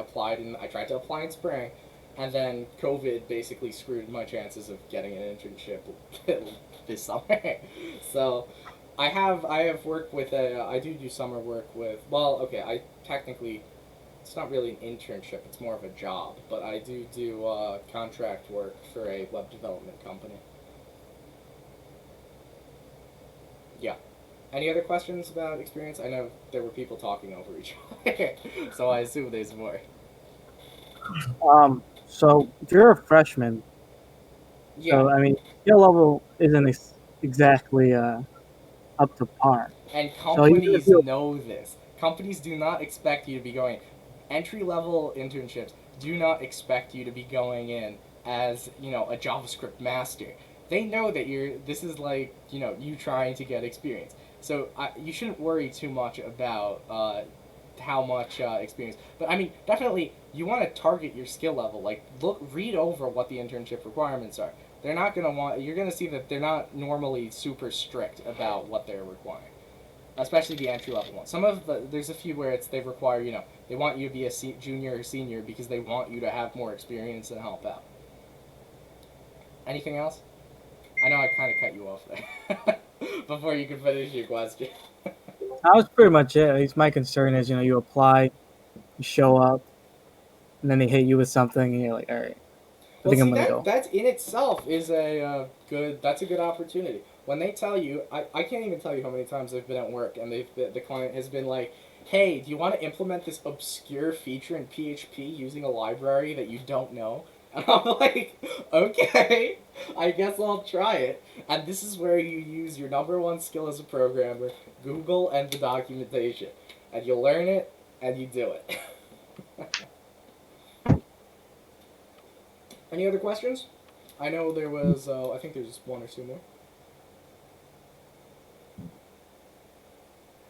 tried to apply in spring, and then COVID basically screwed my chances of getting an internship this summer. So, I have worked with I do summer work with. Well, okay, I technically. It's not really an internship, it's more of a job, but I do contract work for a web development company. Yeah. Any other questions about experience? I know there were people talking over each other, so I assume there's more. So if you're a freshman, Yeah, so I mean, skill level isn't exactly up to par. and So even if companies you know this. Companies do not expect you to be going entry level internships. Do not expect you to be going in as a JavaScript master. They know that this is like you trying to get experience. So you shouldn't worry too much about how much experience. But I mean, definitely you want to target your skill level. Like read over what the internship requirements are. They're not gonna want. You're gonna see that they're not normally super strict about what they're requiring, especially the entry level ones. There's a few where they require they want you to be a junior or senior because they want you to have more experience and help out. Anything else? I know I kind of cut you off there before you could finish your question. That was pretty much it. At least my concern is, you apply, you show up, and then they hit you with something, and you're like, all right, I Well, think I'm see gonna go. that in itself is a good. That's a good opportunity. When they tell you, I can't even tell you how many times they've been at work and the client has been like, "Hey, do you want to implement this obscure feature in PHP using a library that you don't know?" And I'm like, "Okay, I guess I'll try it." And this is where you use your number one skill as a programmer, Google and the documentation, and you learn it and you do it. Any other questions? I know there was, I think there's one or two more.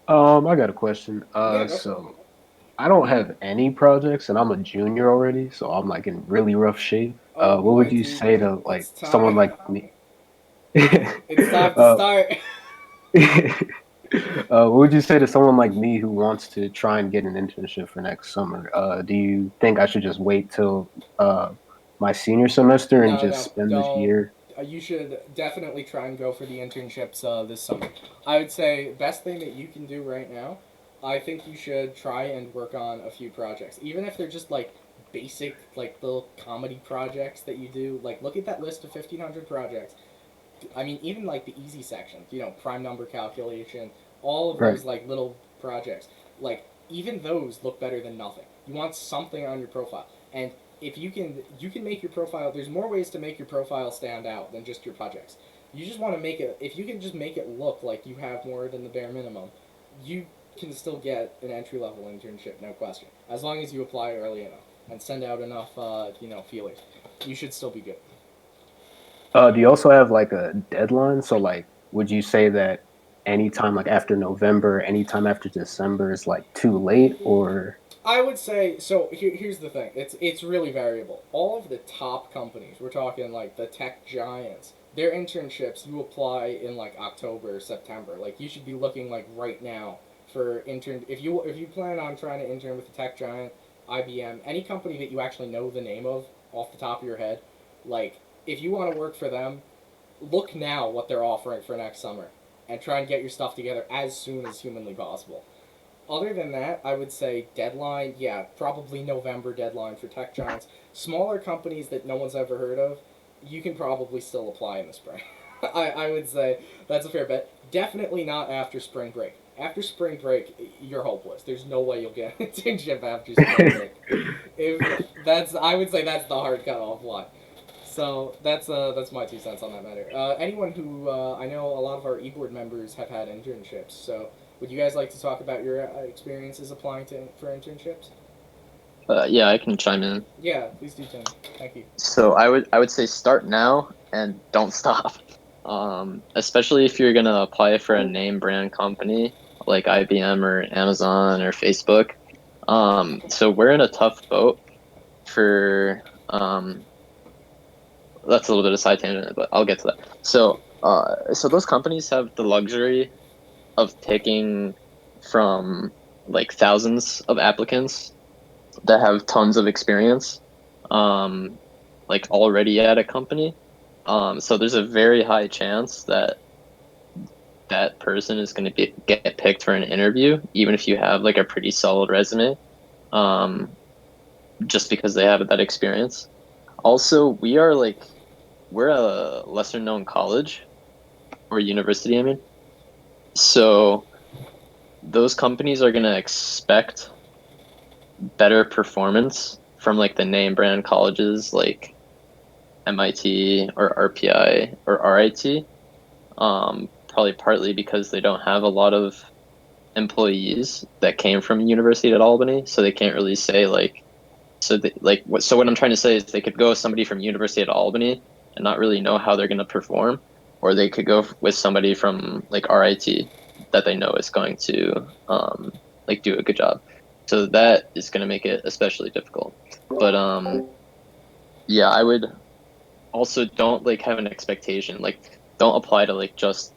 I got a question. Yeah, go for it. So I don't have any projects, and I'm a junior already, so I'm like in really rough shape. Oh What boy, would you dude. say to like It's someone time. like me? It's time to uh, start. what would you say to someone like me who wants to try and get an internship for next summer? Do you think I should just wait till my senior semester and No, just no, spend this don't. year? You should definitely try and go for the internships this summer. I would say best thing that you can do right now. I think you should try and work on a few projects, even if they're just like basic, like little comedy projects that you do. Like look at that list of 1,500 projects. I mean, even like the easy sections, prime number calculation, all of Right. those like little projects, like even those look better than nothing. You want something on your profile, and if you can make your profile. There's more ways to make your profile stand out than just your projects. You just want to make it. If you can just make it look like you have more than the bare minimum, you can still get an entry level internship, no question. As long as you apply early enough and send out enough, feelers, you should still be good. Do you also have like a deadline? So like, would you say that anytime like after November, anytime after December is like too late, or I would say so. Here's the thing. It's really variable. All of the top companies, we're talking like the tech giants, their internships you apply in like October, September. Like you should be looking like right now for intern. If you plan on trying to intern with a tech giant, IBM, any company that you actually know the name of off the top of your head, like if you want to work for them, look now what they're offering for next summer, and try and get your stuff together as soon as humanly possible. Other than that, I would say deadline, yeah, probably November deadline for tech giants. Smaller companies that no one's ever heard of, you can probably still apply in the spring. I would say that's a fair bet. Definitely not after spring break. After spring break, you're hopeless. There's no way you'll get an internship after spring break. If that's, I would say that's the hard cutoff line. So that's my 2 cents on that matter. Anyone who I know a lot of our e-board members have had internships. So would you guys like to talk about your experiences applying for internships? Yeah, I can chime in. Yeah, please do, Tim. Thank you. So I would say start now and don't stop. Especially if you're gonna apply for a name brand company like IBM or Amazon or Facebook. So we're in a tough boat for that's a little bit of side tangent, but I'll get to that. So those companies have the luxury of picking from like thousands of applicants that have tons of experience, like already at a company. So there's a very high chance that that person is going to get picked for an interview, even if you have like a pretty solid resume, um, just because they have that experience. Also, we're a lesser known college or university, I mean. So those companies are going to expect better performance from like the name brand colleges like MIT or RPI or RIT. Probably partly because they don't have a lot of employees that came from University at Albany, so they can't really say like so what I'm trying to say is they could go with somebody from University at Albany and not really know how they're going to perform, or they could go with somebody from like RIT that they know is going to like do a good job. So that is going to make it especially difficult. But yeah, I would also don't like have an expectation. Like don't apply to like just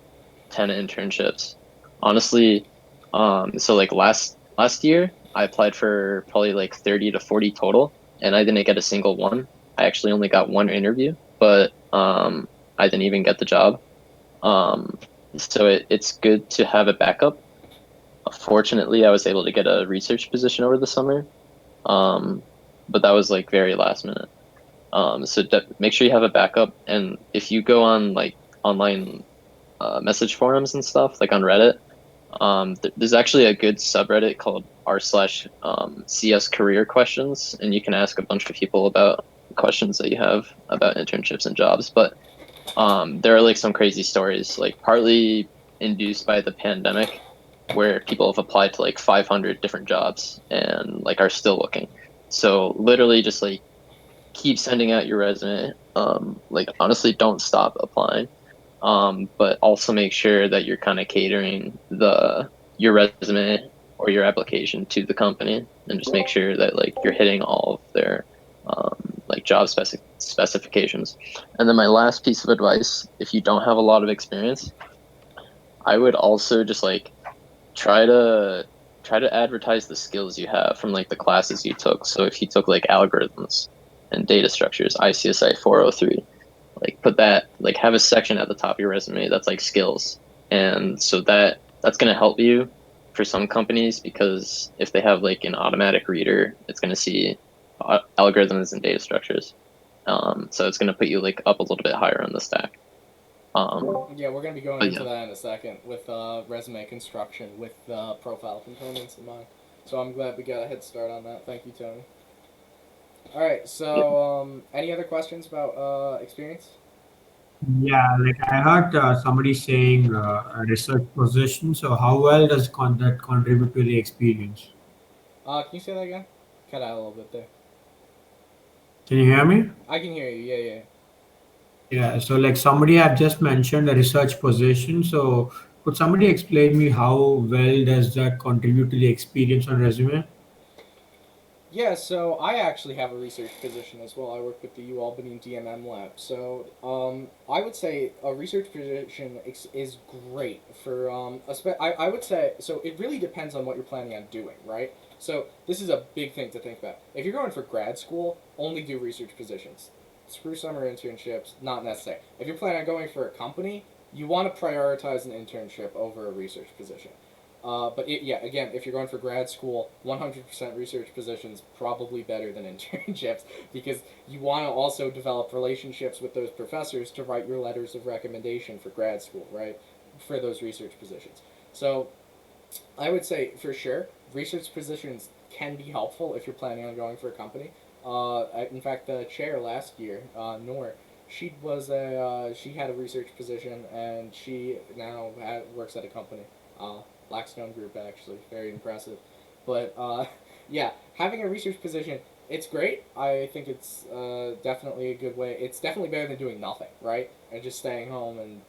10 internships. Honestly, so like last year I applied for probably like 30 to 40 total and I didn't get a single one. I actually only got one interview, but I didn't even get the job. So it's good to have a backup. Fortunately, I was able to get a research position over the summer, but that was like very last minute. So make sure you have a backup, and if you go on like online message forums and stuff, like on Reddit, there's actually a good subreddit called r/CS career questions, and you can ask a bunch of people about questions that you have about internships and jobs. But there are like some crazy stories, like partly induced by the pandemic, where people have applied to like 500 different jobs and like are still looking. So literally just like keep sending out your resume. Like honestly, don't stop applying. But also make sure that you're kind of catering your resume or your application to the company, and just make sure that like you're hitting all of their like job specifications. And then my last piece of advice, if you don't have a lot of experience, I would also just like try to advertise the skills you have from like the classes you took. So if you took like algorithms and data structures, ICSI 403, like put that, like have a section at the top of your resume that's like skills. And so that's going to help you for some companies, because if they have like an automatic reader, it's going to see algorithms and data structures. So it's going to put you like up a little bit higher on the stack. Yeah, we're going to be going But into yeah. that in a second with resume construction with profile components in mind. So I'm glad we got a head start on that. Thank you, Tony. All right, so any other questions about experience? Yeah, like I heard somebody saying a research position. So how well does that contribute to the experience? Can you say that again? Cut out a little bit there. Can you hear me? I can hear you. Yeah, yeah. Yeah. So like somebody have just mentioned a research position. So could somebody explain me how well does that contribute to the experience on resume? Yeah, so I actually have a research position as well. I work with the U Albany DMM lab. So I would say a research position is great for I would say so. It really depends on what you're planning on doing, right? So this is a big thing to think about. If you're going for grad school, only do research positions. Screw summer internships, not necessary. If you're planning on going for a company, you want to prioritize an internship over a research position. Yeah, again, if you're going for grad school, 100% research positions probably better than internships because you want to also develop relationships with those professors to write your letters of recommendation for grad school, right? For those research positions. So I would say for sure, research positions can be helpful if you're planning on going for a company. In fact, the chair last year, Noor, she had a research position and she now works at a company. Blackstone Group actually, very impressive. But yeah, having a research position, it's great. I think it's definitely a good way. It's definitely better than doing nothing, right? And just staying home and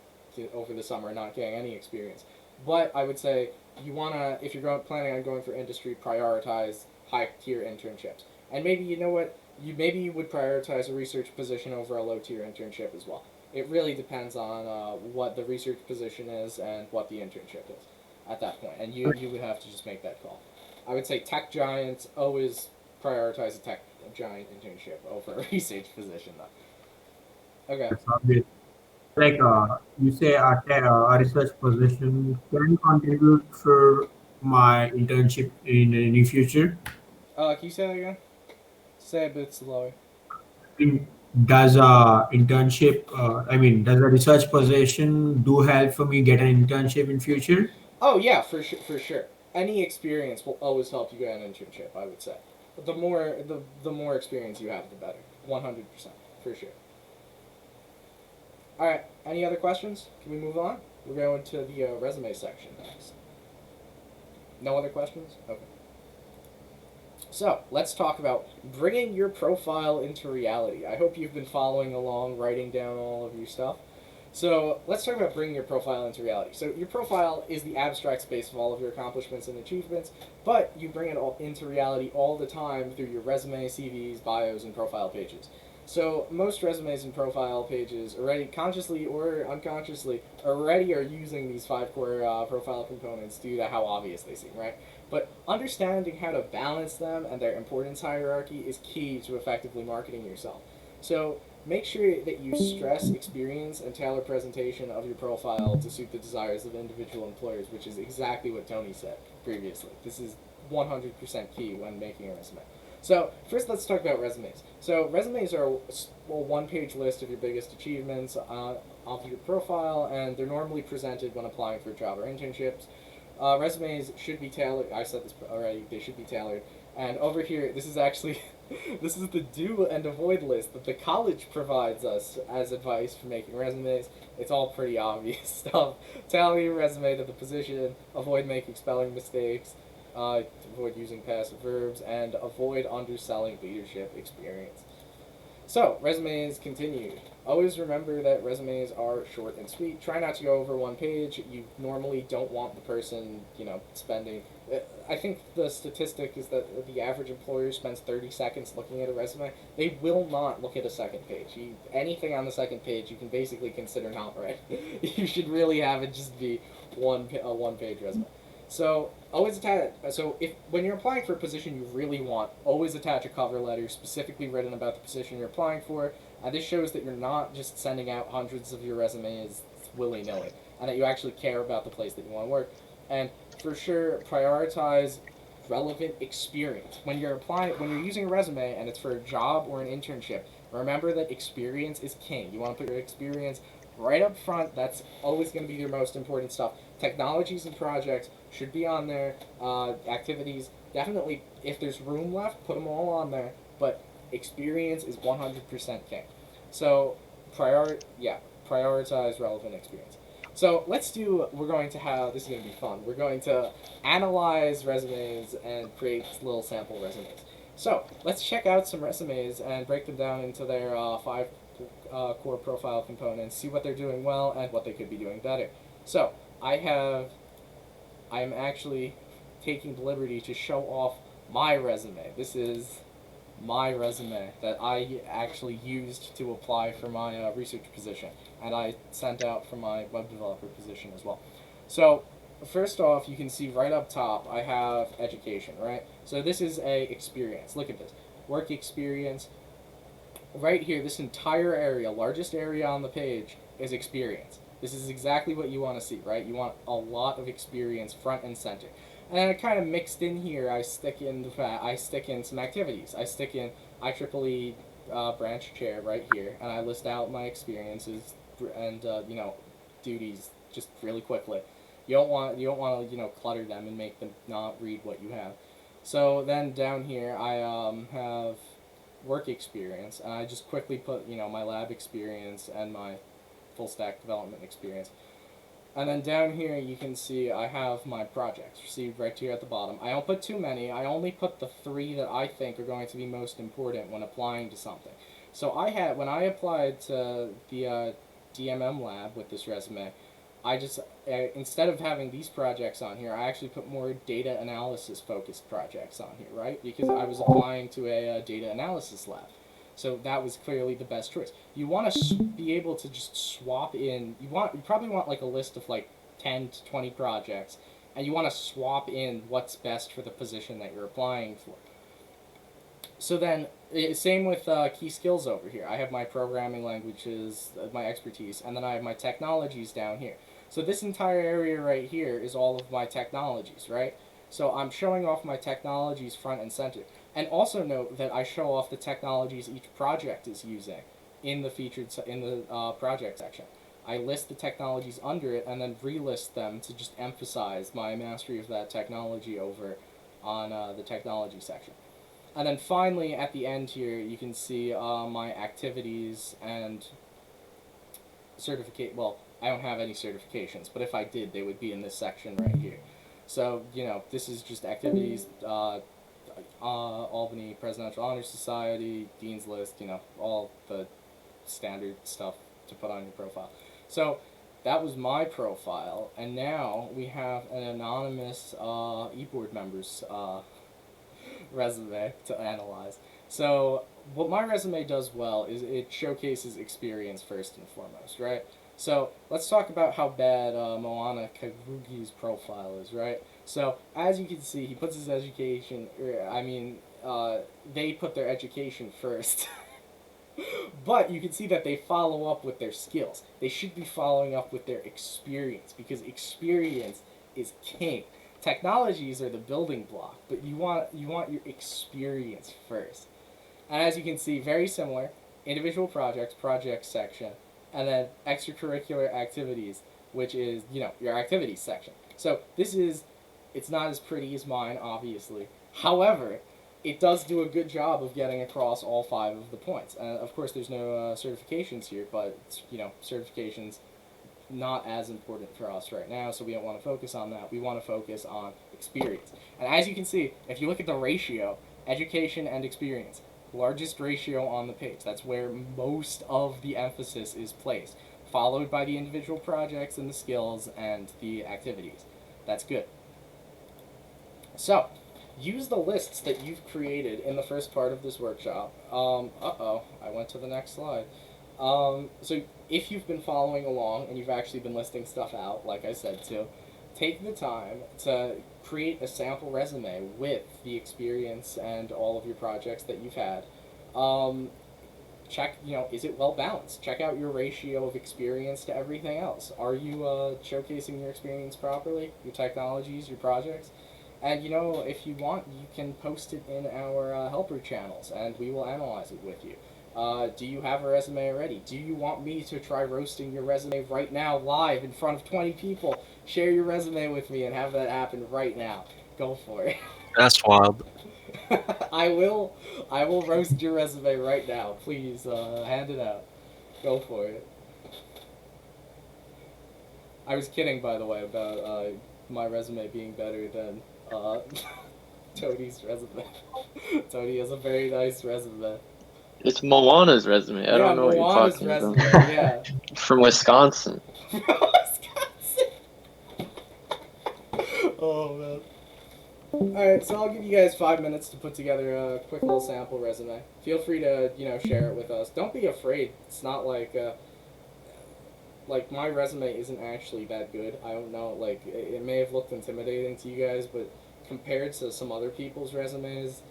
over the summer not getting any experience. But I would say you wanna, if you're planning on going for industry, prioritize high tier internships. And maybe you know what, you would prioritize a research position over a low tier internship as well. It really depends on what the research position is and what the internship is at that point, and you would have to just make that call. I would say tech giants always prioritize a tech giant internship over a research position, though. Okay. That's obvious. Like you say, a research position can contribute for my internship in the near future. Can you say that again? Say it a bit slower. mean, does a internship, does a research position do help for me get an internship in future? Oh yeah, for sure. Any experience will always help you get an internship. I would say, the more experience you have, the better. 100% for sure. All right. Any other questions? Can we move on? We're going to the resume section next. No other questions? Okay. So let's talk about bringing your profile into reality. I hope you've been following along, writing down all of your stuff. So let's talk about bringing your profile into reality. So your profile is the abstract space of all of your accomplishments and achievements, but you bring it all into reality all the time through your resume, CVs, bios, and profile pages. So most resumes and profile pages already, consciously or unconsciously, already are using these five core profile components due to how obvious they seem, right? But understanding how to balance them and their importance hierarchy is key to effectively marketing yourself. So Make sure that you stress experience and tailor presentation of your profile to suit the desires of individual employers, which is exactly what Tony said previously. This is 100% key when making a resume. So first, let's talk about resumes. So resumes are a one-page list of your biggest achievements of your profile, and they're normally presented when applying for a job or internships. Resumes should be tailored. I said this already. They should be tailored. And over here, this is actually this is the do and avoid list that the college provides us as advice for making resumes. It's all pretty obvious stuff. Tailor your resume to the position. Avoid making spelling mistakes. Avoid using passive verbs, and avoid underselling leadership experience. So, resumes continued. Always remember that resumes are short and sweet. Try not to go over one page. You normally don't want the person, spending. I think the statistic is that the average employer spends 30 seconds looking at a resume. They will not look at a second page. Anything on the second page, you can basically consider not read. You should really have it just be a one-page resume. So always attach. So when you're applying for a position you really want, always attach a cover letter specifically written about the position you're applying for. And this shows that you're not just sending out hundreds of your resumes willy-nilly, and that you actually care about the place that you want to work. And for sure, prioritize relevant experience when you're using a resume and it's for a job or an internship. Remember that experience is king. You want to put your experience right up front. That's always going to be your most important stuff. Technologies and projects should be on there. Activities, definitely, if there's room left, put them all on there. But experience is 100% king. So prioritize relevant experience. So we're going to have, this is going to be fun. We're going to analyze resumes and create little sample resumes. So let's check out some resumes and break them down into their 5 core profile components, see what they're doing well and what they could be doing better. So I'm actually taking the liberty to show off my resume. This is my resume that I actually used to apply for my research position, and I sent out for my web developer position as well. So first off, you can see right up top I have education, right? So this is a experience. Look at this. Work experience. Right here, this entire area, largest area on the page, is experience. This is exactly what you want to see, right? You want a lot of experience front and center. And then I kind of mixed in here, I stick in some activities. I stick in IEEE branch chair right here, and I list out my experiences and duties just really quickly. You don't want to clutter them and make them not read what you have. So then down here I have work experience, and I just quickly put my lab experience and my full stack development experience. And then down here you can see I have my projects received right here at the bottom. I don't put too many. I only put the 3 that I think are going to be most important when applying to something. So when I applied to the DMM lab with this resume, I just instead of having these projects on here, I actually put more data analysis focused projects on here, right? Because I was applying to a data analysis lab. So that was clearly the best choice. You want to be able to just swap in. You probably want like a list of like 10 to 20 projects, and you want to swap in what's best for the position that you're applying for. So then, same with key skills over here. I have my programming languages, my expertise, and then I have my technologies down here. So this entire area right here is all of my technologies, right? So I'm showing off my technologies front and center. And also note that I show off the technologies each project is using in the project section. I list the technologies under it and then relist them to just emphasize my mastery of that technology over on the technology section. And then finally, at the end here, you can see my activities and certificate. Well, I don't have any certifications, but if I did, they would be in this section right here. So, this is just activities, Albany Presidential Honor Society, Dean's List, all the standard stuff to put on your profile. So that was my profile, and now we have an anonymous e-board member's resume to analyze. So what my resume does well is it showcases experience first and foremost, right? So let's talk about how bad Moana Karugi's profile is, right? So as you can see, he puts his education, they put their education first. But you can see that they follow up with their skills. They should be following up with their experience, because experience is king. Technologies are the building block, but you want your experience first. And as you can see, very similar: individual projects, project section, and then extracurricular activities, which is your activities section. So it's not as pretty as mine, obviously. However, it does do a good job of getting across all 5 of the points. Of course, there's no certifications here, but certifications not as important for us right now, so we don't want to focus on that. We want to focus on experience. And as you can see, if you look at the ratio, education and experience, largest ratio on the page. That's where most of the emphasis is placed, followed by the individual projects and the skills and the activities. That's good. So, use the lists that you've created in the first part of this workshop. I went to the next slide. So if you've been following along and you've actually been listing stuff out, like I said to, take the time to create a sample resume with the experience and all of your projects that you've had. Check, is it well balanced? Check out your ratio of experience to everything else. Are you showcasing your experience properly, your technologies, your projects? And if you want, you can post it in our helper channels, and we will analyze it with you. Do you have a resume already? Do you want me to try roasting your resume right now, live, in front of 20 people? Share your resume with me and have that happen right now. Go for it. That's wild. I will roast your resume right now. Please, hand it out. Go for it. I was kidding, by the way, about my resume being better than Tony's resume. Tony has a very nice resume. It's Moana's resume. I don't know Moana's what you're talking resume, about. yeah. From Wisconsin. Wisconsin. Oh man. Alright, so I'll give you guys 5 minutes to put together a quick little sample resume. Feel free to, share it with us. Don't be afraid. It's not like my resume isn't actually that good. I don't know, it may have looked intimidating to you guys, but compared to some other people's resumes,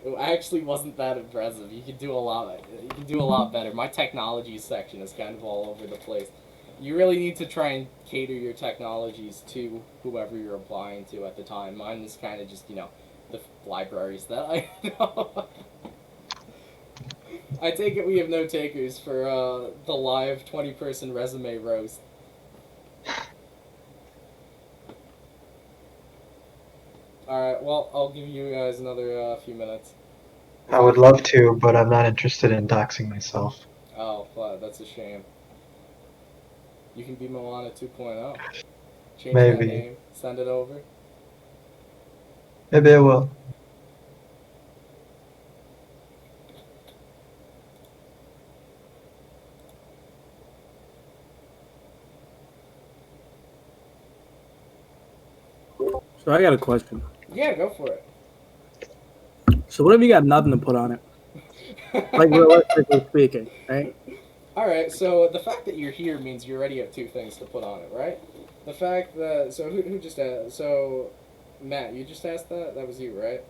it actually wasn't that impressive. You can do a lot better. My technologies section is kind of all over the place. You really need to try and cater your technologies to whoever you're applying to at the time. Mine is kind of just, the libraries that I know. I take it we have no takers for the live 20-person resume roast. Alright, well, I'll give you guys another few minutes. I would love to, but I'm not interested in doxing myself. Oh, wow, that's a shame. You can be Moana 2.0. Change that Maybe. name, send it over. Maybe I will. So I got a question. Yeah, go for it. So what if you got nothing to put on it? Like realistically speaking, right? Alright, so the fact that you're here means you already have 2 things to put on it, right? The fact that, so who just asked, so Matt, you just asked that? That was you, right?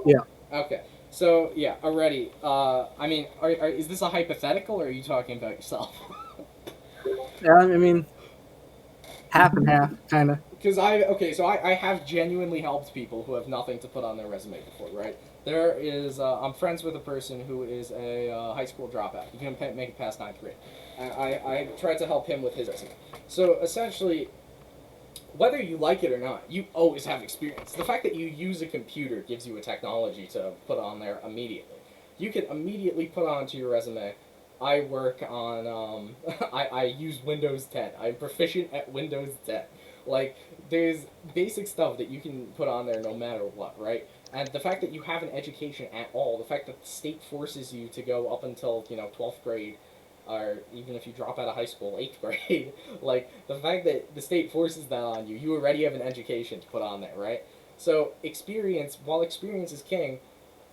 Yeah. Okay, so yeah, already, I mean, is this a hypothetical or are you talking about yourself? Yeah, I mean, half and half, kind of. Because I have genuinely helped people who have nothing to put on their resume before, right? There is, I'm friends with a person who is a high school dropout. He couldn't make it past 9th grade. I tried to help him with his resume. So essentially, whether you like it or not, you always have experience. The fact that you use a computer gives you a technology to put on there immediately. You can immediately put onto your resume, I work on, I use Windows 10. I'm proficient at Windows 10. Like, there's basic stuff that you can put on there no matter what, right? And the fact that you have an education at all, the fact that the state forces you to go up until, 12th grade, or even if you drop out of high school, 8th grade, like, the fact that the state forces that on you, you already have an education to put on there, right? So, experience, while experience is king,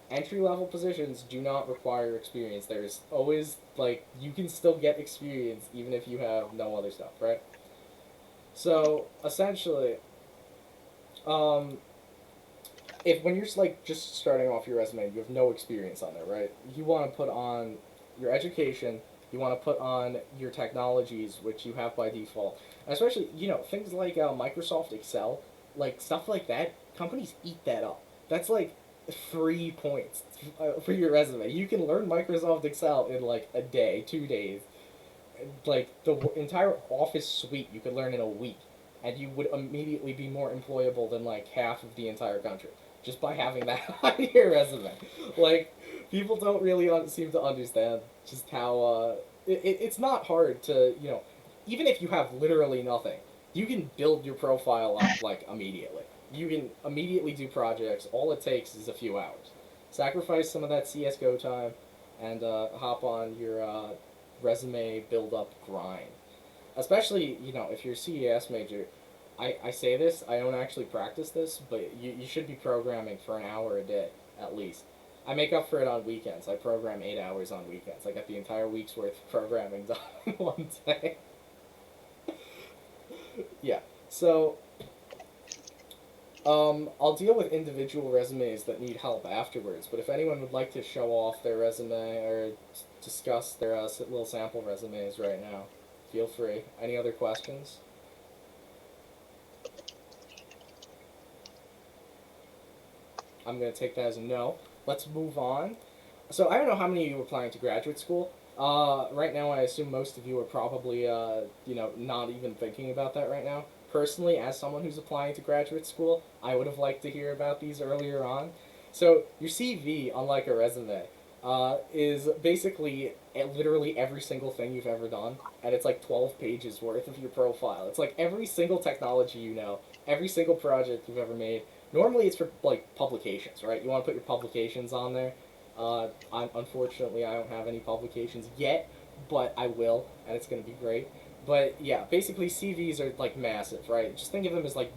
entry-level positions do not require experience. There's always, you can still get experience even if you have no other stuff, right? So, essentially, if when you're, just starting off your resume, you have no experience on there, right? You want to put on your education, you want to put on your technologies, which you have by default. And especially, things like Microsoft Excel, like stuff like that, companies eat that up. That's like 3 points for your resume. You can learn Microsoft Excel in like a day, 2 days. Like the entire Office suite, you could learn in a week, and you would immediately be more employable than like half of the entire country just by having that on your resume. Like, people don't really seem to understand just how it's not hard to even if you have literally nothing, you can build your profile up like immediately. You can immediately do projects. All it takes is a few hours. Sacrifice some of that CS:GO time, and hop on your resume build up grind. Especially if you're a CES major. I say this, I don't actually practice this, but you should be programming for an hour a day, at least. I make up for it on weekends. I program 8 hours on weekends. I got the entire week's worth of programming done in one day. Yeah, so I'll deal with individual resumes that need help afterwards, but if anyone would like to show off their resume or discuss their little sample resumes right now, feel free. Any other questions? I'm going to take that as a no. Let's move on. So I don't know how many of you are applying to graduate school. Right now, I assume most of you are probably, not even thinking about that right now. Personally, as someone who's applying to graduate school, I would have liked to hear about these earlier on. So your CV, unlike a resume, is basically literally every single thing you've ever done, and it's like 12 pages worth of your profile. It's like every single technology you know, every single project you've ever made. Normally, it's for like publications, right? You want to put your publications on there. Unfortunately, I don't have any publications yet, but I will, and it's going to be great. But yeah, basically CVs are like massive, right? Just think of them as like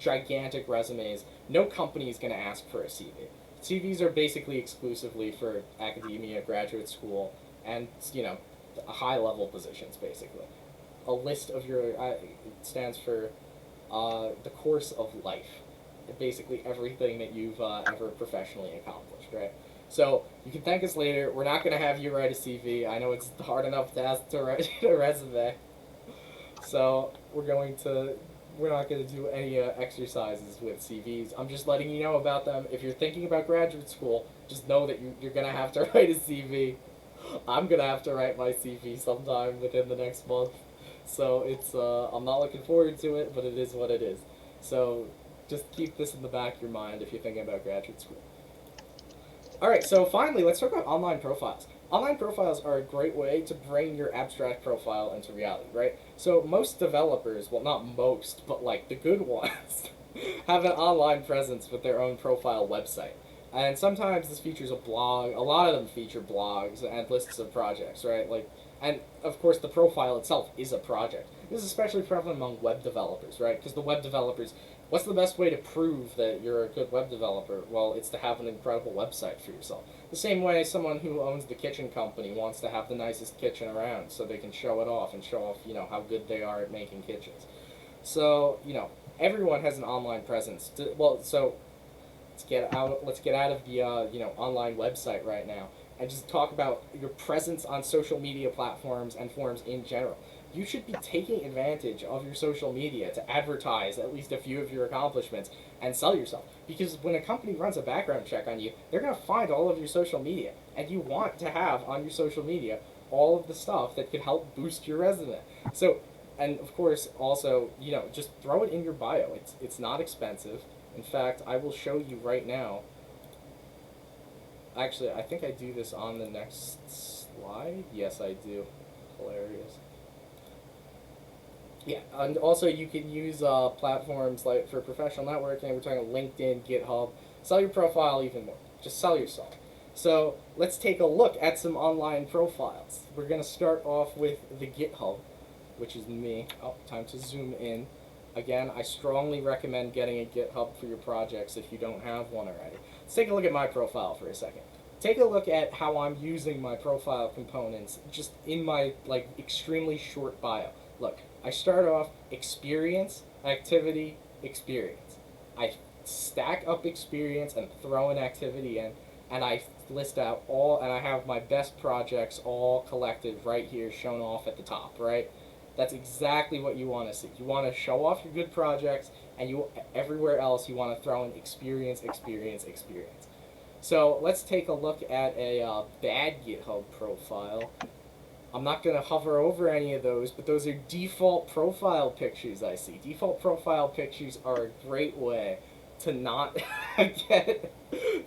gigantic resumes. No company is going to ask for a CV. CVs are basically exclusively for academia, graduate school, and high level positions. Basically, a list of your it stands for the course of life. Basically everything that you've ever professionally accomplished, right? So you can thank us later. We're not going to have you write a CV. I know it's hard enough to ask to write a resume. So we're not going to do any exercises with CVs. I'm just letting you know about them. If you're thinking about graduate school, just know that you're going to have to write a CV. I'm going to have to write my CV sometime within the next month. So I'm not looking forward to it, but it is what it is. So just keep this in the back of your mind if you're thinking about graduate school. Alright, so finally, let's talk about online profiles. Online profiles are a great way to bring your abstract profile into reality, right? So most developers, well, not most, but like the good ones, have an online presence with their own profile website. And sometimes this features a blog. A lot of them feature blogs and lists of projects, right? And of course, the profile itself is a project. This is especially prevalent among web developers, right? Because the web developers, what's the best way to prove that you're a good web developer? Well, it's to have an incredible website for yourself. The same way someone who owns the kitchen company wants to have the nicest kitchen around so they can show it off and show off, how good they are at making kitchens. So, everyone has an online presence. So let's get out of the online website right now and just talk about your presence on social media platforms and forums in general. You should be taking advantage of your social media to advertise at least a few of your accomplishments and sell yourself. Because when a company runs a background check on you, they're going to find all of your social media. And you want to have on your social media all of the stuff that could help boost your resume. So, and of course, also, just throw it in your bio. It's not expensive. In fact, I will show you right now. Actually, I think I do this on the next slide. Yes, I do. Hilarious. Yeah, and also you can use platforms like for professional networking. We're talking LinkedIn, GitHub. Sell your profile even more. Just sell yourself. So let's take a look at some online profiles. We're going to start off with the GitHub, which is me. Oh, time to zoom in. Again, I strongly recommend getting a GitHub for your projects if you don't have one already. Let's take a look at my profile for a second. Take a look at how I'm using my profile components just in my extremely short bio. Look, I start off experience, activity, experience. I stack up experience and throw an activity in, and I list out all, and I have my best projects all collected right here, shown off at the top, right? That's exactly what you want to see. You want to show off your good projects, and you everywhere else you want to throw in experience, experience, experience. So let's take a look at a bad GitHub profile. I'm not going to hover over any of those, but those are default profile pictures I see. Default profile pictures are a great way to not get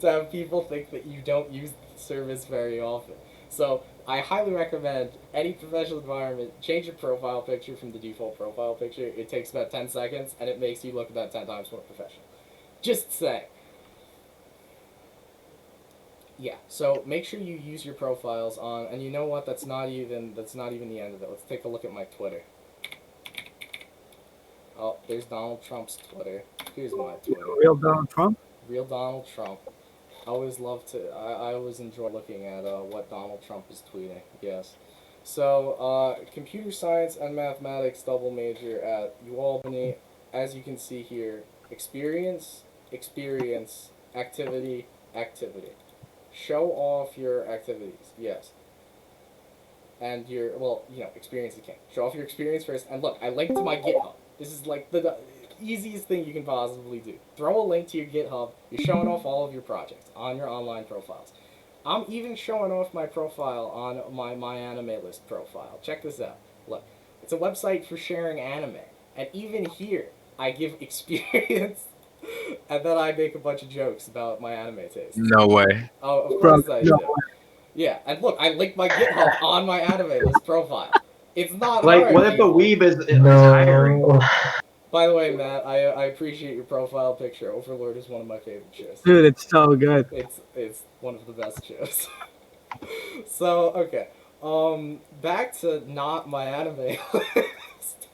to have people think that you don't use the service very often. So I highly recommend any professional environment, change your profile picture from the default profile picture. It takes about 10 seconds, and it makes you look about 10 times more professional. Just saying. Yeah, so make sure you use your profiles on, and you know what, that's not even the end of it. Let's take a look at my Twitter. Oh, there's Donald Trump's Twitter. Here's my Twitter. Real Donald Trump? Real Donald Trump. I always enjoy looking at what Donald Trump is tweeting, yes. So, computer science and mathematics double major at UAlbany. As you can see here, experience, experience, activity, activity. Show off your activities, yes. And your, well, you know, experience the king. Show off your experience first. And look, I linked to my GitHub. This is like the easiest thing you can possibly do. Throw a link to your GitHub. You're showing off all of your projects on your online profiles. I'm even showing off my profile on my anime list profile. Check this out. Look, it's a website for sharing anime. And even here, I give experience, and then I make a bunch of jokes about my anime taste. No way. Oh, of course I do. Yeah, and look, I linked my GitHub on my anime list profile. It's not Like, hard. what if a people. weeb is hiring? No. By the way, Matt, I appreciate your profile picture. Overlord is one of my favorite shows. Dude, it's so good. It's one of the best shows. So, okay. Back to not my anime list.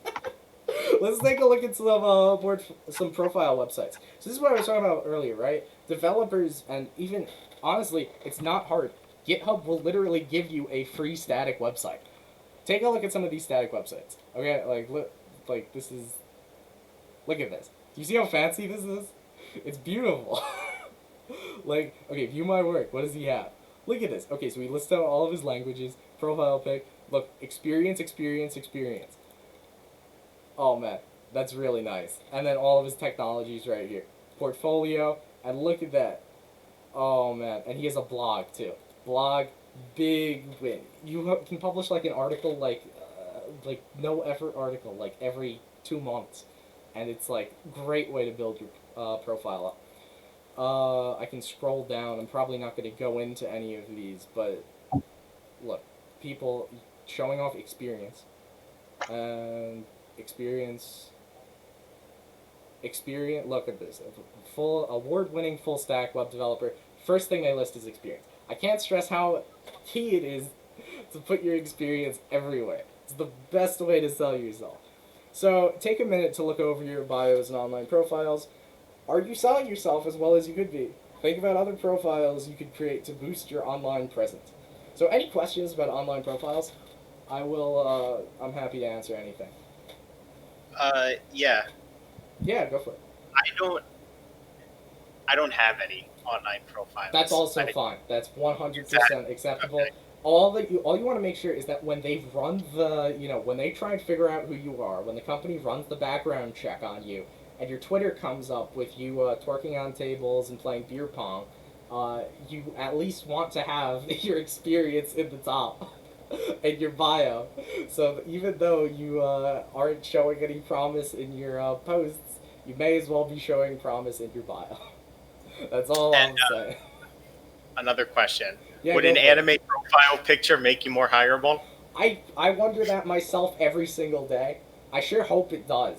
Let's take a look at some profile websites. So this is what I was talking about earlier, right? Developers, and even, honestly, it's not hard. GitHub will literally give you a free static website. Take a look at some of these static websites. Okay, like this is, look at this. Do you see how fancy this is? It's beautiful. Like, okay, view my work. What does he have? Look at this. Okay, so he lists out all of his languages, profile pic. Look, experience, experience, experience. Oh man, that's really nice. And then all of his technologies right here. Portfolio, and look at that. Oh man, and he has a blog too. Blog, big win. You can publish like an article, like no effort article, like every 2 months, and it's like great way to build your profile up. I can scroll down. I'm probably not going to go into any of these, but look, people showing off experience, and experience. Look at this. Full award-winning full-stack web developer. First thing they list is experience. I can't stress how key it is to put your experience everywhere. It's the best way to sell yourself. So take a minute to look over your bios and online profiles. Are you selling yourself as well as you could be? Think about other profiles you could create to boost your online presence. So any questions about online profiles? I'm happy to answer anything. Yeah. Yeah, go for it. I don't have any online profiles. That's also fine. That's 100% acceptable. Okay. All you want to make sure is that when they run when they try and figure out who you are, when the company runs the background check on you, and your Twitter comes up with you twerking on tables and playing beer pong, you at least want to have your experience in the top in your bio. So even though you aren't showing any promise in your posts, you may as well be showing promise in your bio. That's all I'm saying. Another question. Yeah, Would an anime profile picture make you more hireable? I wonder that myself every single day. I sure hope it does.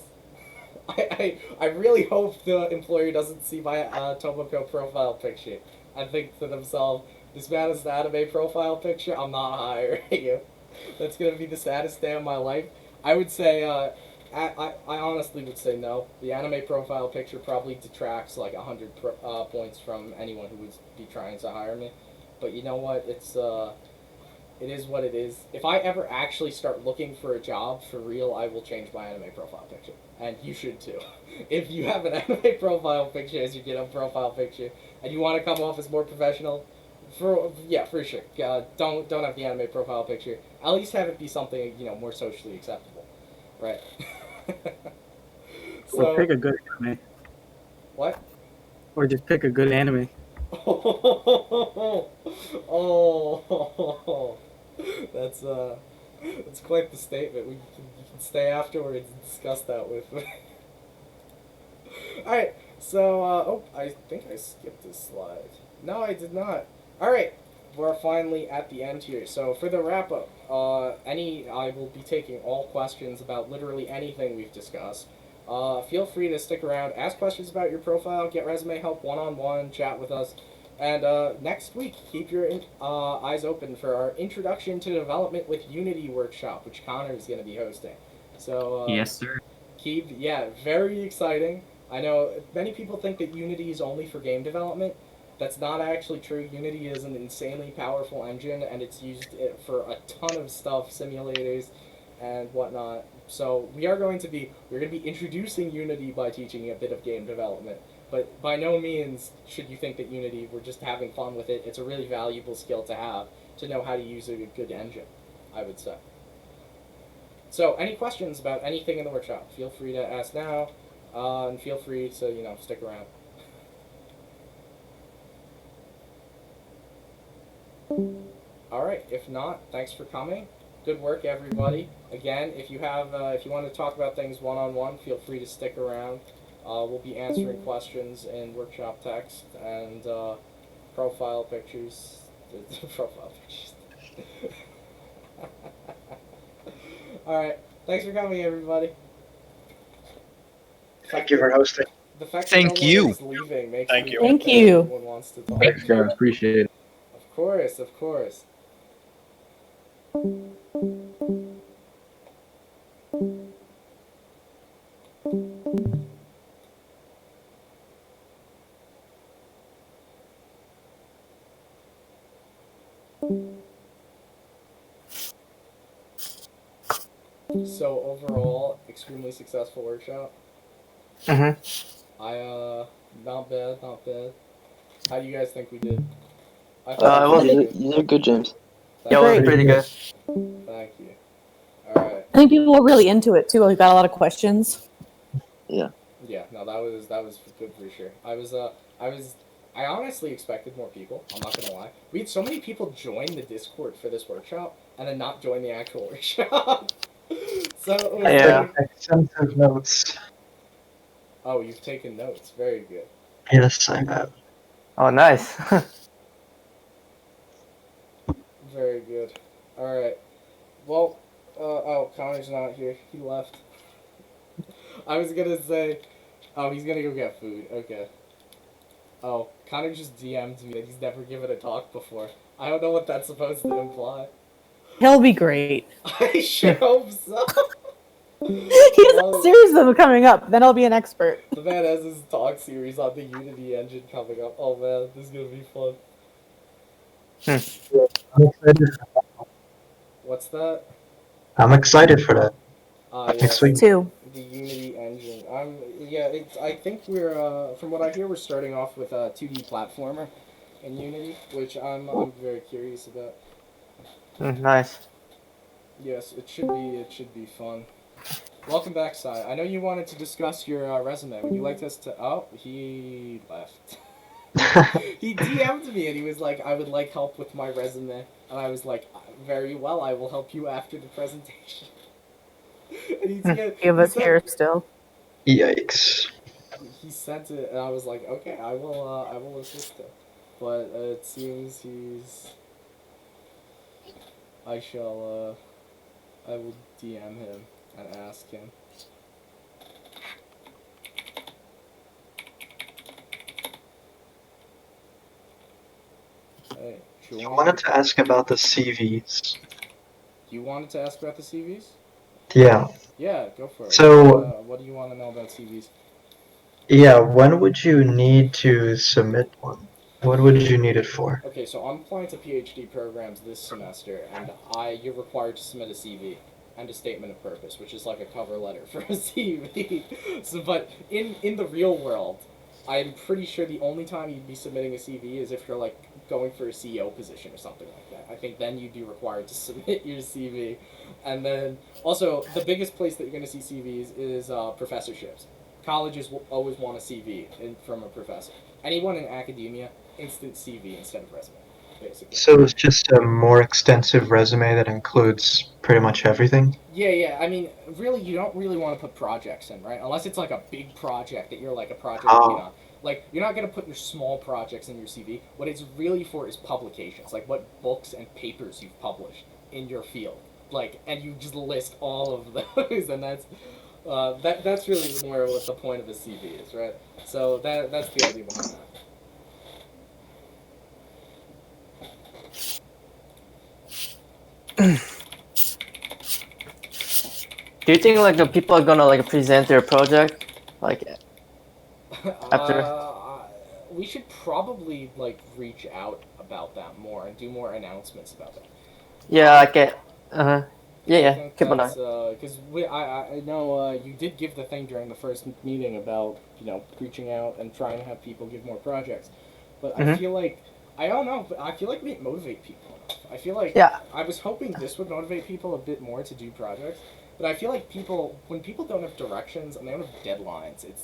I really hope the employer doesn't see my Tomoko profile picture and think to themselves, this man is an anime profile picture, I'm not hiring you. That's going to be the saddest day of my life. I would say, I honestly would say no. The anime profile picture probably detracts like 100 points from anyone who would be trying to hire me. But you know what? It is what it is. If I ever actually start looking for a job for real, I will change my anime profile picture. And you should too. If you have an anime profile picture as your GitHub profile picture, and you want to come off as more professional, For sure. Don't have the anime profile picture. At least have it be something more socially acceptable, right? Or So pick a good anime. what? Or just pick a good anime. Oh, that's quite the statement. We can stay afterwards and discuss that with me. All right. So, I think I skipped this slide. No, I did not. All right. We're finally at the end here. So for the wrap up, I will be taking all questions about literally anything we've discussed. Feel free to stick around, ask questions about your profile, get resume help one-on-one, chat with us. And next week, keep your eyes open for our Introduction to Development with Unity workshop, which Connor is going to be hosting. So Yes, sir. very exciting. I know many people think that Unity is only for game development. That's not actually true. Unity is an insanely powerful engine, and it's used for a ton of stuff, simulators and whatnot. So we're going to be introducing Unity by teaching a bit of game development. But by no means should you think that Unity, we're just having fun with it. It's a really valuable skill to have, to know how to use a good engine, I would say. So any questions about anything in the workshop, feel free to ask now, and feel free to, stick around. Alright, if not, thanks for coming. Good work, everybody. Again, if you want to talk about things one-on-one, feel free to stick around. We'll be answering questions in workshop text and profile pictures. Profile pictures. Alright, thanks for coming, everybody. Thank you for hosting. The fact Thank that no you. one is leaving makes Thank me you. think Thank that you. everyone wants to talk. Thanks, guys. Appreciate it. Of course, of course. So overall, extremely successful workshop. Not bad, not bad. How do you guys think we did? I thought it we was- did You good. did, you did good, James. Yeah, it was Thank pretty you. good. Thank you. Alright. I think people were really into it too. We got a lot of questions. Yeah, no, that was good for sure. I honestly expected more people. I'm not gonna lie. We had so many people join the Discord for this workshop and then not join the actual workshop. So it was Yeah. like, Extensive notes. oh, you've taken notes. Very good. Yes, I have. Oh, nice. Very good. All right. Well, Connor's not here. He left. I was gonna say, oh, he's gonna go get food. Okay. Oh, Connor just DM'd me that he's never given a talk before. I don't know what that's supposed to imply. He'll be great. I sure hope so. He has a series of them coming up. Then I'll be an expert. The man has his talk series on the Unity engine coming up. Oh man, this is gonna be fun. I'm excited. What's that? I'm excited for that. Yes, Next week. Too. the Unity engine. I think we're from what I hear, we're starting off with a 2D platformer in Unity, which I'm very curious about. Nice. Yes, it should be fun. Welcome back, Sai. I know you wanted to discuss your resume. Would you like us to? Oh, he left. He DM'd me and he was like, "I would like help with my resume," and I was like, "Very well, I will help you after the presentation." And Give us here still. Yikes. He sent it, and I was like, "Okay, I will assist him," but it seems I will DM him and ask him. Hey, I wanted to ask about the CVs. You wanted to ask about the CVs? Yeah. Yeah, go for it. So- what do you want to know about CVs? Yeah, when would you need to submit one? What would you need it for? Okay, so I'm applying to PhD programs this semester, and you're required to submit a CV and a statement of purpose, which is like a cover letter for a CV. So, but in the real world, I'm pretty sure the only time you'd be submitting a CV is if you're like going for a CEO position or something like that. I think then you'd be required to submit your CV, and then also the biggest place that you're going to see CVs is professorships. Colleges will always want a CV from a professor. Anyone in academia, instant CV instead of resume, basically. So it's just a more extensive resume that includes pretty much everything. Yeah. I mean, really, you don't really want to put projects in, right? Unless it's like a big project that you're like a project lead on. Like, you're not going to put your small projects in your CV. What it's really for is publications, like what books and papers you've published in your field. Like, and you just list all of those, and that's really more what the point of a CV is, right? So that's the idea behind that. Do you think like the people are gonna like present their project like after? We should probably like reach out about that more and do more announcements about that. Yeah, like I yeah. think Keep on. that's because I know you did give the thing during the first meeting about reaching out and trying to have people give more projects, but I feel like I don't know, but I feel like we didn't motivate people enough. I feel like I was hoping this would motivate people a bit more to do projects, but I feel like when people don't have directions and they don't have deadlines, it's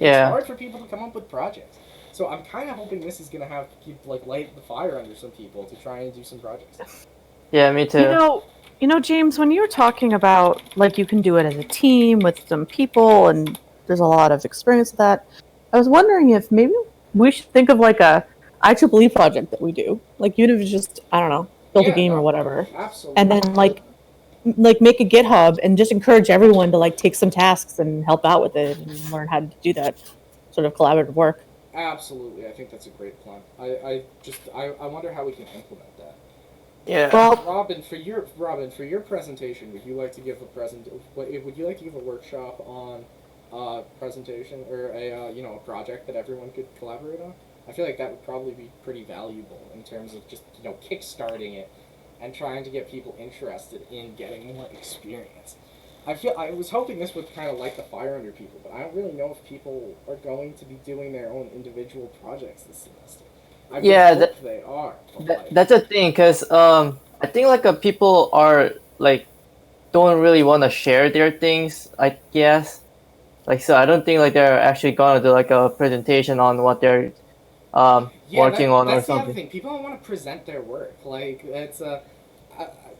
hard for people to come up with projects. So I'm kind of hoping this is gonna light the fire under some people to try and do some projects. Yeah, me too. You know, James, when you were talking about like you can do it as a team with some people, and there's a lot of experience with that, I was wondering if maybe we should think of like a IEEE project that we do, like even if it's just I don't know, build a game or whatever, Absolutely. and then like make a GitHub and just encourage everyone to like take some tasks and help out with it and learn how to do that sort of collaborative work. Absolutely, I think that's a great plan. I wonder how we can implement that. Yeah. Well, Robin, for your presentation, would you like to give would you like to give a workshop on presentation or a project that everyone could collaborate on? I feel like that would probably be pretty valuable in terms of just kickstarting it and trying to get people interested in getting more experience. I was hoping this would kind of light the fire under people, but I don't really know if people are going to be doing their own individual projects this semester. I hope they are. That's a thing, cause I think like people are like don't really want to share their things. I guess, like so I don't think like they're actually gonna do like a presentation on what they're working on or that's the other something. thing. People don't want to present their work. Like it's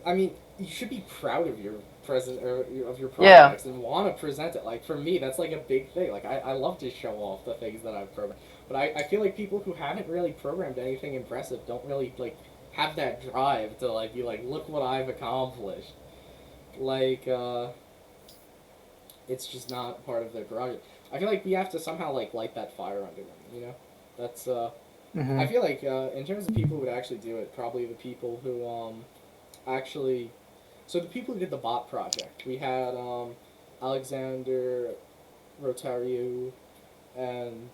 I mean, you should be proud of your of your projects and want to present it. Like for me, that's like a big thing. Like I love to show off the things that I've programmed. But I feel like people who haven't really programmed anything impressive don't really like have that drive to like be like, look what I've accomplished. Like it's just not part of their project. I feel like we have to somehow like light that fire under them. That's I feel like in terms of people who would actually do it, probably the people who actually. So the people who did the bot project, we had Alexander Rotariu and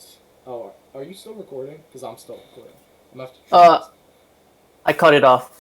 are you still recording? Because I'm still recording. I'm gonna have to. I cut it off.